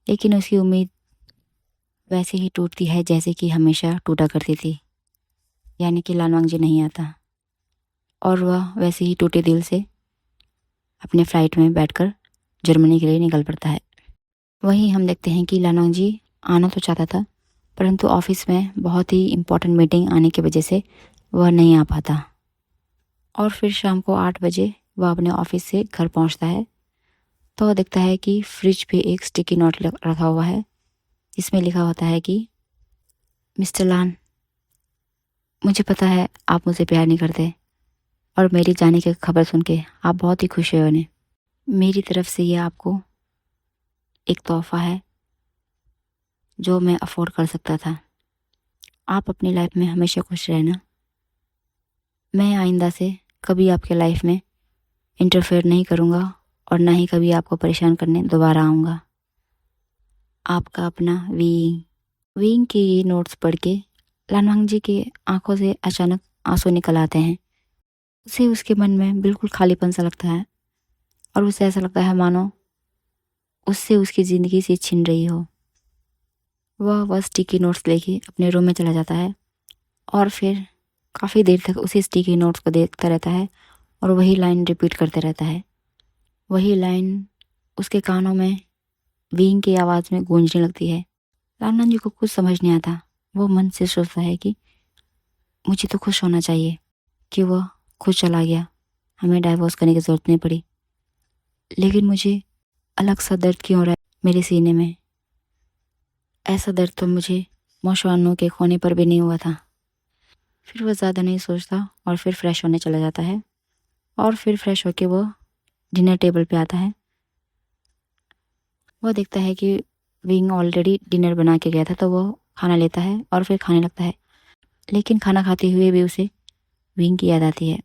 लेकिन उसकी उम्मीद वैसे ही टूटती है जैसे कि हमेशा टूटा करती थी, यानी कि लानवांग जी नहीं आता और वह वैसे ही टूटे दिल से अपने फ़्लाइट में बैठकर जर्मनी के लिए निकल पड़ता है। वहीं हम देखते हैं कि लानवांग जी आना तो चाहता था, परंतु ऑफिस में बहुत ही इम्पोर्टेंट मीटिंग आने की वजह से वह नहीं आ पाता। और फिर शाम को 8 बजे वह अपने ऑफिस से घर पहुंचता है तो वह देखता है कि फ्रिज पे एक स्टिकी नोट रखा हुआ है। इसमें लिखा होता है कि मिस्टर लान, मुझे पता है आप मुझसे प्यार नहीं करते और मेरी जाने की खबर सुन के आप बहुत ही खुश हुए होने। मेरी तरफ से ये आपको एक तोहफा है जो मैं अफोर्ड कर सकता था। आप अपनी लाइफ में हमेशा खुश रहना। मैं आइंदा से कभी आपके लाइफ में इंटरफेयर नहीं करूँगा और ना ही कभी आपको परेशान करने दोबारा आऊँगा। आपका अपना विंग। विंग के ये नोट्स पढ़ के लानवांग जी की आंखों से अचानक आंसू निकल आते हैं। उसे उसके मन में बिल्कुल खालीपन सा लगता है और उसे ऐसा लगता है मानो उससे उसकी ज़िंदगी से छिन रही हो। वह बस स्टिकी नोट्स लेके अपने रूम में चला जाता है और फिर काफ़ी देर तक उसी स्टिकी नोट्स को देखता रहता है और वही लाइन रिपीट करते रहता है। वही लाइन उसके कानों में विंग की आवाज़ में गूंजने लगती है। लानवांग जी को कुछ समझ नहीं आता। वो मन से सोचता है कि मुझे तो खुश होना चाहिए कि वह खुद चला गया, हमें डाइवोर्स करने की ज़रूरत नहीं पड़ी, लेकिन मुझे अलग सा दर्द क्यों हो रहा है मेरे सीने में। ऐसा दर्द तो मुझे मोशानो के खोने पर भी नहीं हुआ था। फिर वह ज़्यादा नहीं सोचता और फिर फ्रेश होने चला जाता है और फिर फ्रेश होके वह डिनर टेबल पे आता है। वह देखता है कि विंग ऑलरेडी डिनर बना के गया था तो वह खाना लेता है और फिर खाने लगता है, लेकिन खाना खाते हुए भी उसे विंग की याद आती है।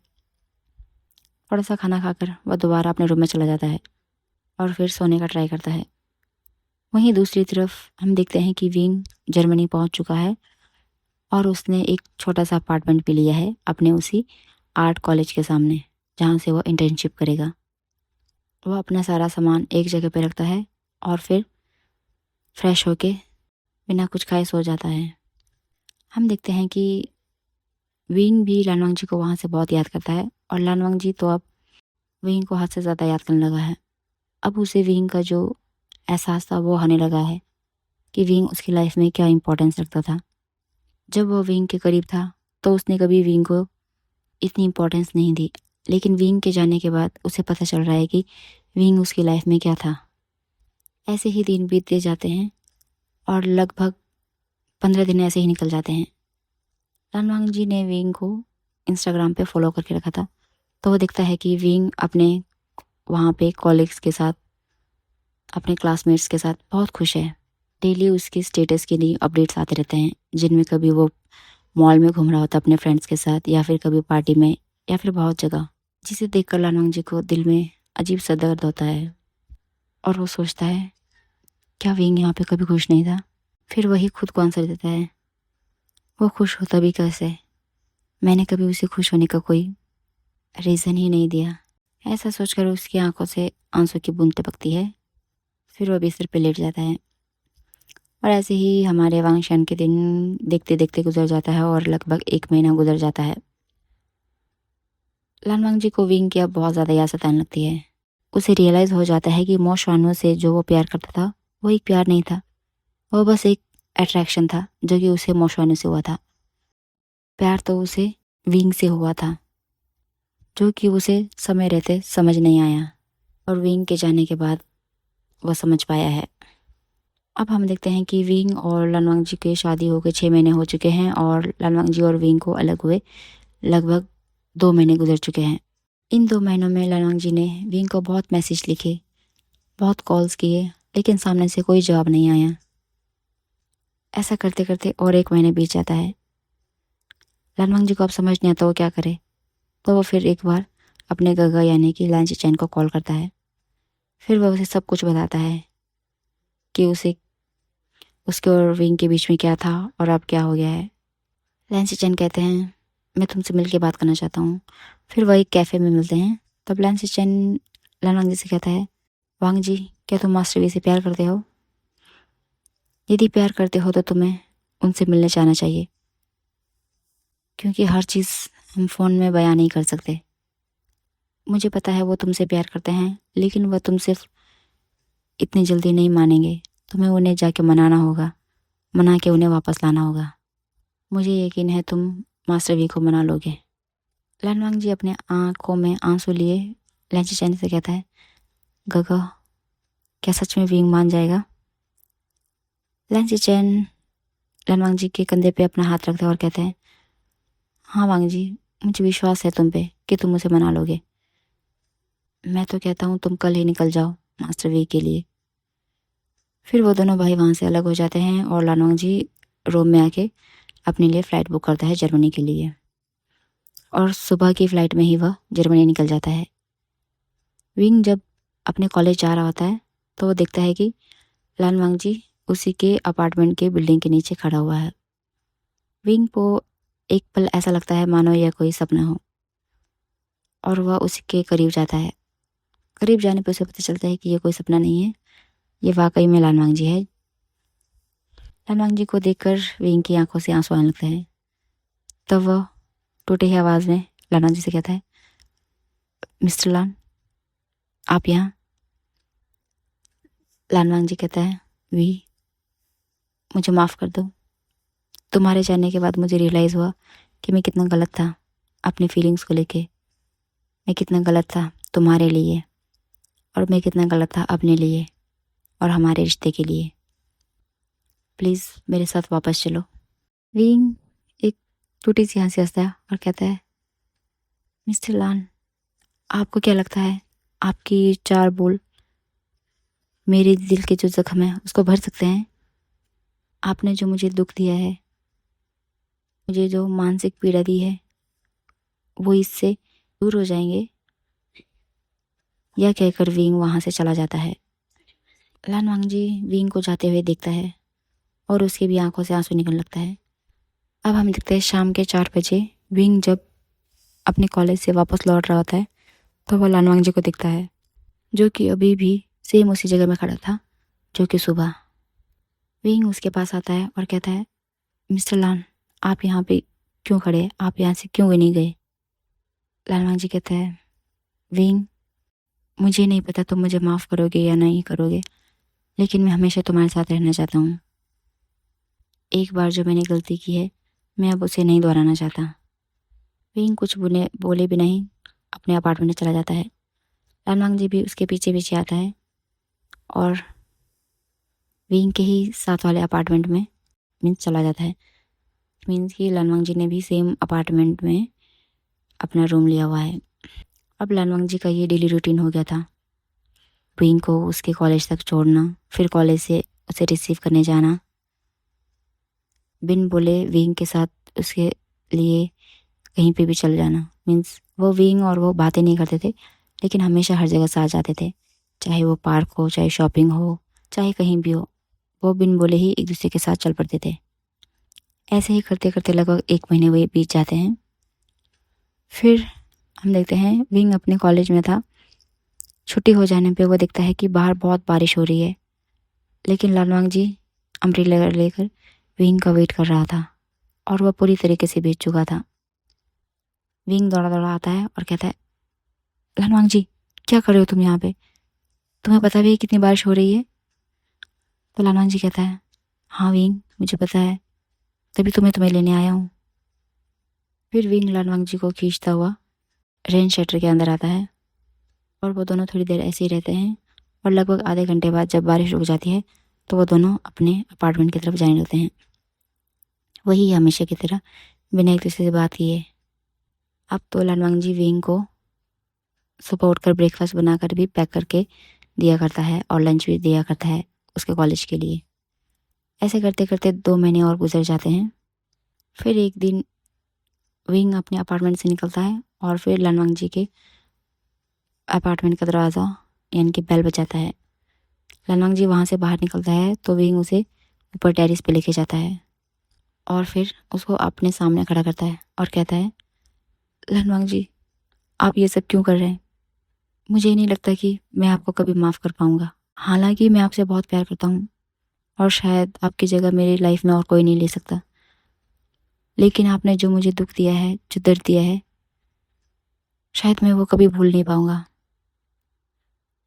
थोड़ा सा खाना खाकर वह दोबारा अपने रूम में चला जाता है और फिर सोने का ट्राई करता है। वहीं दूसरी तरफ हम देखते हैं कि विंग जर्मनी पहुंच चुका है और उसने एक छोटा सा अपार्टमेंट भी लिया है अपने उसी आर्ट कॉलेज के सामने, जहाँ से वह इंटर्नशिप करेगा। वह अपना सारा सामान एक जगह पे रखता है और फिर फ्रेश होके बिना कुछ खाए सो जाता है। हम देखते हैं कि विंग भी लानवांग जी को वहाँ से बहुत याद करता है और लानवांग जी तो अब विंग को हद से ज़्यादा याद करने लगा है। अब उसे विंग का जो एहसास था वो आने लगा है कि विंग उसकी लाइफ में क्या इम्पोर्टेंस रखता था। जब वो विंग के करीब था तो उसने कभी विंग को इतनी इम्पोर्टेंस नहीं दी, लेकिन विंग के जाने के बाद उसे पता चल रहा है कि विंग उसकी लाइफ में क्या था। ऐसे ही दिन बीतते जाते हैं और लगभग 15 दिन ऐसे ही निकल जाते हैं। लानवांग जी ने विंग को इंस्टाग्राम पे फॉलो करके रखा था तो वो देखता है कि विंग अपने वहाँ पे कॉलीग्स के साथ, अपने क्लासमेट्स के साथ बहुत खुश है। डेली उसके स्टेटस के लिए अपडेट्स आते रहते हैं, जिनमें कभी वो मॉल में घूम रहा होता है अपने फ्रेंड्स के साथ या फिर कभी पार्टी में या फिर बहुत जगह, जिसे देखकर लानवांग जी को दिल में अजीब सा दर्द होता है और वो सोचता है क्या विंग यहाँ पे कभी खुश नहीं था। फिर वही खुद को आंसर देता है, वो खुश होता भी कैसे, मैंने कभी उसे खुश होने का कोई रीज़न ही नहीं दिया। ऐसा सोचकर उसकी आंखों से आंसू की बूंद टपकती है। फिर वो बिस्तर पे लेट जाता है और ऐसे ही हमारे वांगशन के दिन देखते देखते गुजर जाता है और लगभग 1 महीना गुजर जाता है। लानवांग जी को विंग की अब बहुत ज़्यादा याद सताने लगती है। उसे रियलाइज़ हो जाता है कि मो शानू से जो वो प्यार करता था वो एक प्यार नहीं था, वो बस एक अट्रैक्शन था जो कि उसे मो शानू से हुआ था। प्यार तो उसे विंग से हुआ था, जो कि उसे समय रहते समझ नहीं आया। और विंग के जाने के बाद वह समझ पाया है। अब हम देखते हैं कि विंग और लानवांग जी की शादी होकर 6 महीने हो चुके हैं और लानवांग जी और विंग को अलग हुए लगभग 2 महीने गुजर चुके हैं। इन 2 महीनों में लानवांग जी ने विंग को बहुत मैसेज लिखे, बहुत कॉल्स किए, लेकिन सामने से कोई जवाब नहीं आया। ऐसा करते करते और 1 महीने बीत जाता है। लानवांग जी को अब समझ नहीं आता वो क्या करे, तो वो फिर एक बार अपने गगा यानी कि लान चैन को कॉल करता है। फिर वह उसे सब कुछ बताता है कि उसे उसके और विंग के बीच में क्या था और अब क्या हो गया है। लैंसी चैन कहते हैं मैं तुमसे मिल के बात करना चाहता हूँ। फिर वह एक कैफ़े में मिलते हैं। तब लैंसी चैन लानवांग जी से कहता है, वांग जी क्या तुम मास्टर वी से प्यार करते हो? यदि प्यार करते हो तो तुम्हें उनसे मिलने जाना चाहिए, क्योंकि हर चीज़ हम फ़ोन में बयान नहीं कर सकते। मुझे पता है वो तुमसे प्यार करते हैं, लेकिन वह तुमसे इतनी जल्दी नहीं मानेंगे। तुम्हें उन्हें जाके मनाना होगा, मना के उन्हें वापस लाना होगा। मुझे यकीन है तुम मास्टर वी को मना लोगे। लानवांग जी अपने आंखों में आंसू लिए लैंसी चैन से कहता है, गगा क्या सच में विंग मान जाएगा? लैंसी चैन लानवांग जी के कंधे पे अपना हाथ रखते हैं और कहते हैं, हाँ वांग जी, मुझे विश्वास है तुम पे कि तुम उसे मना लोगे। मैं तो कहता हूँ तुम कल ही निकल जाओ मास्टर वी के लिए। फिर वो दोनों भाई वहाँ से अलग हो जाते हैं और लानवांग जी रोम में आके अपने लिए फ़्लाइट बुक करता है जर्मनी के लिए, और सुबह की फ़्लाइट में ही वह जर्मनी निकल जाता है। विंग जब अपने कॉलेज जा रहा होता है तो वो देखता है कि लानवांग जी उसी के अपार्टमेंट के बिल्डिंग के नीचे खड़ा हुआ है। विंग को एक पल ऐसा लगता है मानो यह कोई सपना हो, और वह उसी के करीब जाता है। करीब जाने पर उसे पता चलता है कि यह कोई सपना नहीं है, ये वाकई में लानवांग जी है। लानवांग जी को देखकर विंग की आंखों से आंसू आने लगते हैं। तब वह टूटी हुई आवाज़ में लानवांग जी से कहता है, मिस्टर लान, आप यहाँ? लानवांग जी कहता है, वी मुझे माफ़ कर दो। तुम्हारे जाने के बाद मुझे रियलाइज़ हुआ कि मैं कितना गलत था अपनी फीलिंग्स को लेके। मैं कितना गलत था तुम्हारे लिए, और मैं कितना गलत था अपने लिए और हमारे रिश्ते के लिए। प्लीज़ मेरे साथ वापस चलो। विंग एक टूटी सी हंसी हंसता है और कहता है, मिस्टर लान, आपको क्या लगता है आपकी 4 बोल मेरे दिल के जो जख्म है उसको भर सकते हैं? आपने जो मुझे दुख दिया है, मुझे जो मानसिक पीड़ा दी है, वो इससे दूर हो जाएंगे? यह कहकर विंग वहाँ से चला जाता है। लानवांग जी विंग को जाते हुए देखता है और उसकी भी आंखों से आंसू निकलने लगता है। अब हम देखते हैं शाम के 4 बजे विंग जब अपने कॉलेज से वापस लौट रहा होता है तो वह लानवांग जी को दिखता है, जो कि अभी भी सेम उसी जगह में खड़ा था जो कि सुबह। विंग उसके पास आता है और कहता है, मिस्टर लान, आप यहाँ पे क्यों खड़े हैं? आप यहाँ से क्यों नहीं गए? लानवांग जी कहता है, विंग मुझे नहीं पता तुम मुझे माफ़ करोगे या नहीं करोगे, लेकिन मैं हमेशा तुम्हारे साथ रहना चाहता हूँ। एक बार जो मैंने गलती की है मैं अब उसे नहीं दोहराना चाहता। विंग कुछ बोले भी नहीं अपने अपार्टमेंट में चला जाता है। लानवांग जी भी उसके पीछे पीछे आता है और विंग के ही साथ वाले अपार्टमेंट में मीन्स चला जाता है। मीन्स कि लानवांग जी ने भी सेम अपार्टमेंट में अपना रूम लिया हुआ है। अब लानवांग जी का ये डेली रूटीन हो गया था, विंग को उसके कॉलेज तक छोड़ना, फिर कॉलेज से उसे रिसीव करने जाना, बिन बोले विंग के साथ उसके लिए कहीं पे भी चल जाना। मीन्स वो विंग और वो बातें नहीं करते थे, लेकिन हमेशा हर जगह साथ जाते थे, चाहे वो पार्क हो, चाहे शॉपिंग हो, चाहे कहीं भी हो, वो बिन बोले ही एक दूसरे के साथ चल पड़ते थे। ऐसे ही करते करते लगभग 1 महीने वे बीत जाते हैं। फिर हम देखते हैं विंग अपने कॉलेज में था। छुट्टी हो जाने पे वो देखता है कि बाहर बहुत बारिश हो रही है, लेकिन लानवांग जी अम्ब्रेला लेकर विंग का वेट कर रहा था और वह पूरी तरीके से भीग चुका था। विंग दौड़ा दौड़ा आता है और कहता है, लानवांग जी क्या कर रहे हो तुम यहाँ पे? तुम्हें पता भी है कितनी बारिश हो रही है? तो लानवांग जी कहता है, हाँ विंग मुझे पता है, तभी तो मैं तुम्हें लेने आया हूँ। फिर विंग लानवांग जी को खींचता हुआ रेन शेटर के अंदर आता है और वो दोनों थोड़ी देर ऐसे ही रहते हैं और लगभग आधे घंटे बाद जब बारिश रुक जाती है तो वो दोनों अपने अपार्टमेंट की तरफ जाने लगते हैं। वही हमेशा की तरह बिना एक दूसरे से बात किए। अब तो लालवांगजी विंग को सुबह उठकर ब्रेकफास्ट बनाकर भी पैक करके दिया करता है और लंच भी दिया करता है उसके कॉलेज के लिए। ऐसे करते करते 2 महीने और गुजर जाते हैं। फिर एक दिन विंग अपने अपार्टमेंट से निकलता है और फिर लालवांगजी के अपार्टमेंट का दरवाज़ा यानी कि बेल बजाता है। लालवांगजी वहाँ से बाहर निकलता है तो विंग उसे ऊपर टेरिस पे लेके जाता है और फिर उसको अपने सामने खड़ा करता है और कहता है, लालवांगजी आप ये सब क्यों कर रहे हैं? मुझे नहीं लगता कि मैं आपको कभी माफ़ कर पाऊँगा। हालांकि मैं आपसे बहुत प्यार करता हूँ और शायद आपकी जगह मेरी लाइफ में और कोई नहीं ले सकता, लेकिन आपने जो मुझे दुख दिया है, जो दर्द दिया है, शायद मैं वो कभी भूल नहीं पाऊँगा।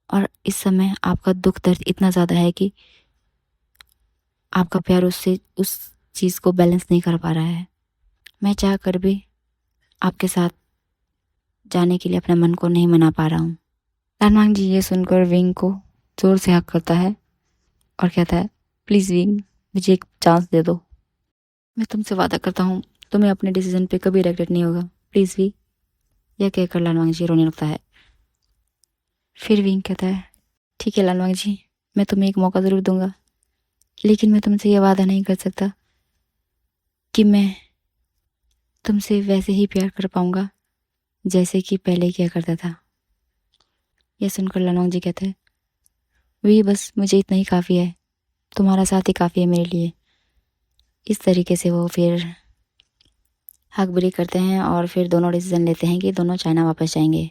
और इस समय आपका दुख दर्द इतना ज़्यादा है कि आपका प्यार उससे उस चीज़ को बैलेंस नहीं कर पा रहा है। मैं चाह कर भी आपके साथ जाने के लिए अपने मन को नहीं मना पा रहा हूँ। लालवांगजी ये सुनकर विंग को ज़ोर से हक करता है और कहता है, प्लीज़ विंग मुझे एक चांस दे दो। मैं तुमसे वादा करता हूँ तुम्हें अपने डिसीजन पे कभी रिग्रेट नहीं होगा, प्लीज़ भी। यह कहकर लालवांगजी रोने लगता है। फिर विंग कहता है, ठीक है लालवांगजी, मैं तुम्हें एक मौका ज़रूर दूंगा, लेकिन मैं तुमसे ये वादा नहीं कर सकता कि मैं तुमसे वैसे ही प्यार कर पाऊंगा जैसे कि पहले किया करता था। यह सुनकर लालवांगजी कहता है, वही बस मुझे इतना ही काफ़ी है, तुम्हारा साथ ही काफ़ी है मेरे लिए। इस तरीके से वो फिर हक ब्रेक करते हैं और फिर दोनों डिसीजन लेते हैं कि दोनों चाइना वापस जाएंगे।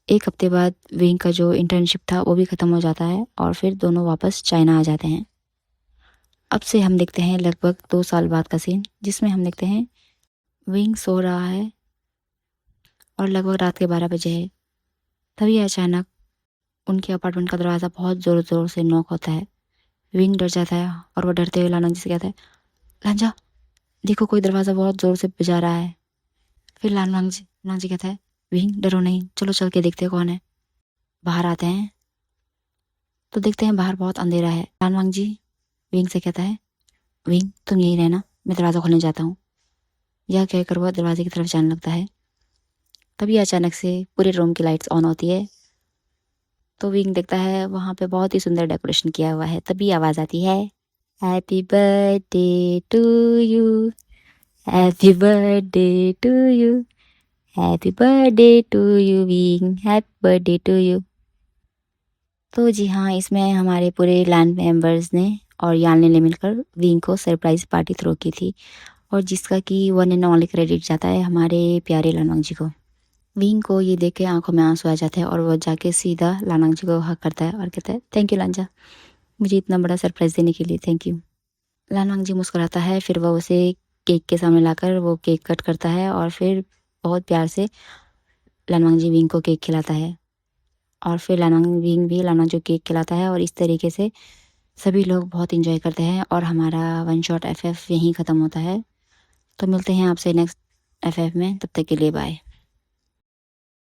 एक हफ्ते बाद विंग का जो इंटर्नशिप था वो भी ख़त्म हो जाता है और फिर दोनों वापस चाइना आ जाते हैं। अब से हम देखते हैं लगभग 2 साल बाद का सीन, जिसमें हम देखते हैं विंग सो रहा है और लगभग रात के 12 बजे है। तभी अचानक उनके अपार्टमेंट का दरवाज़ा बहुत ज़ोर ज़ोर से नॉक होता है। विंग डर जाता है और वो डरते हुए लालवांगजी से कहता है, लांजा देखो कोई दरवाज़ा बहुत ज़ोर से बजा रहा है। फिर लालवांगजी कहता है, विंग डरो नहीं, चलो चल के देखते हैं कौन है। बाहर आते हैं तो देखते हैं बाहर बहुत अंधेरा है। लालवांगजी विंग से कहता है, विंग तुम यहीं रहना, मैं दरवाज़ा खोलने जाता हूँ। यह कहकर वह दरवाजे की तरफ जाने लगता है। तभी अचानक से पूरे रूम की लाइट्स ऑन होती है तो विंग देखता है वहाँ पे बहुत ही सुंदर डेकोरेशन किया हुआ है। तभी आवाज़ आती है, happy birthday to you, happy birthday to you, happy birthday to you Wing, happy birthday to you. तो जी हाँ, इसमें हमारे पूरे लैंड मेंबर्स ने और यान ने मिलकर विंग को सरप्राइज पार्टी थ्रो की थी और जिसका कि 1 एंड ओनली क्रेडिट जाता है हमारे प्यारे लालवांगजी को। विंग को ये देख के आंखों में आंसू आ जाते हैं और वो जाके सीधा लालवांगजी को हक करता है और कहता है, थैंक यू लांजा, मुझे इतना बड़ा सरप्राइज़ देने के लिए थैंक यू। लालवांगजी मुस्कुराता है, फिर वह उसे केक के सामने लाकर वो केक कट करता है और फिर बहुत प्यार से लालवांगजी विंग को केक खिलाता है और फिर विंग भी लालवांगजी को केक खिलाता है और इस तरीके से सभी लोग बहुत इंजॉय करते हैं और हमारा वन शॉट एफएफ यहीं ख़त्म होता है। तो मिलते हैं आपसे नेक्स्ट एफएफ में, तब तक के लिए बाय।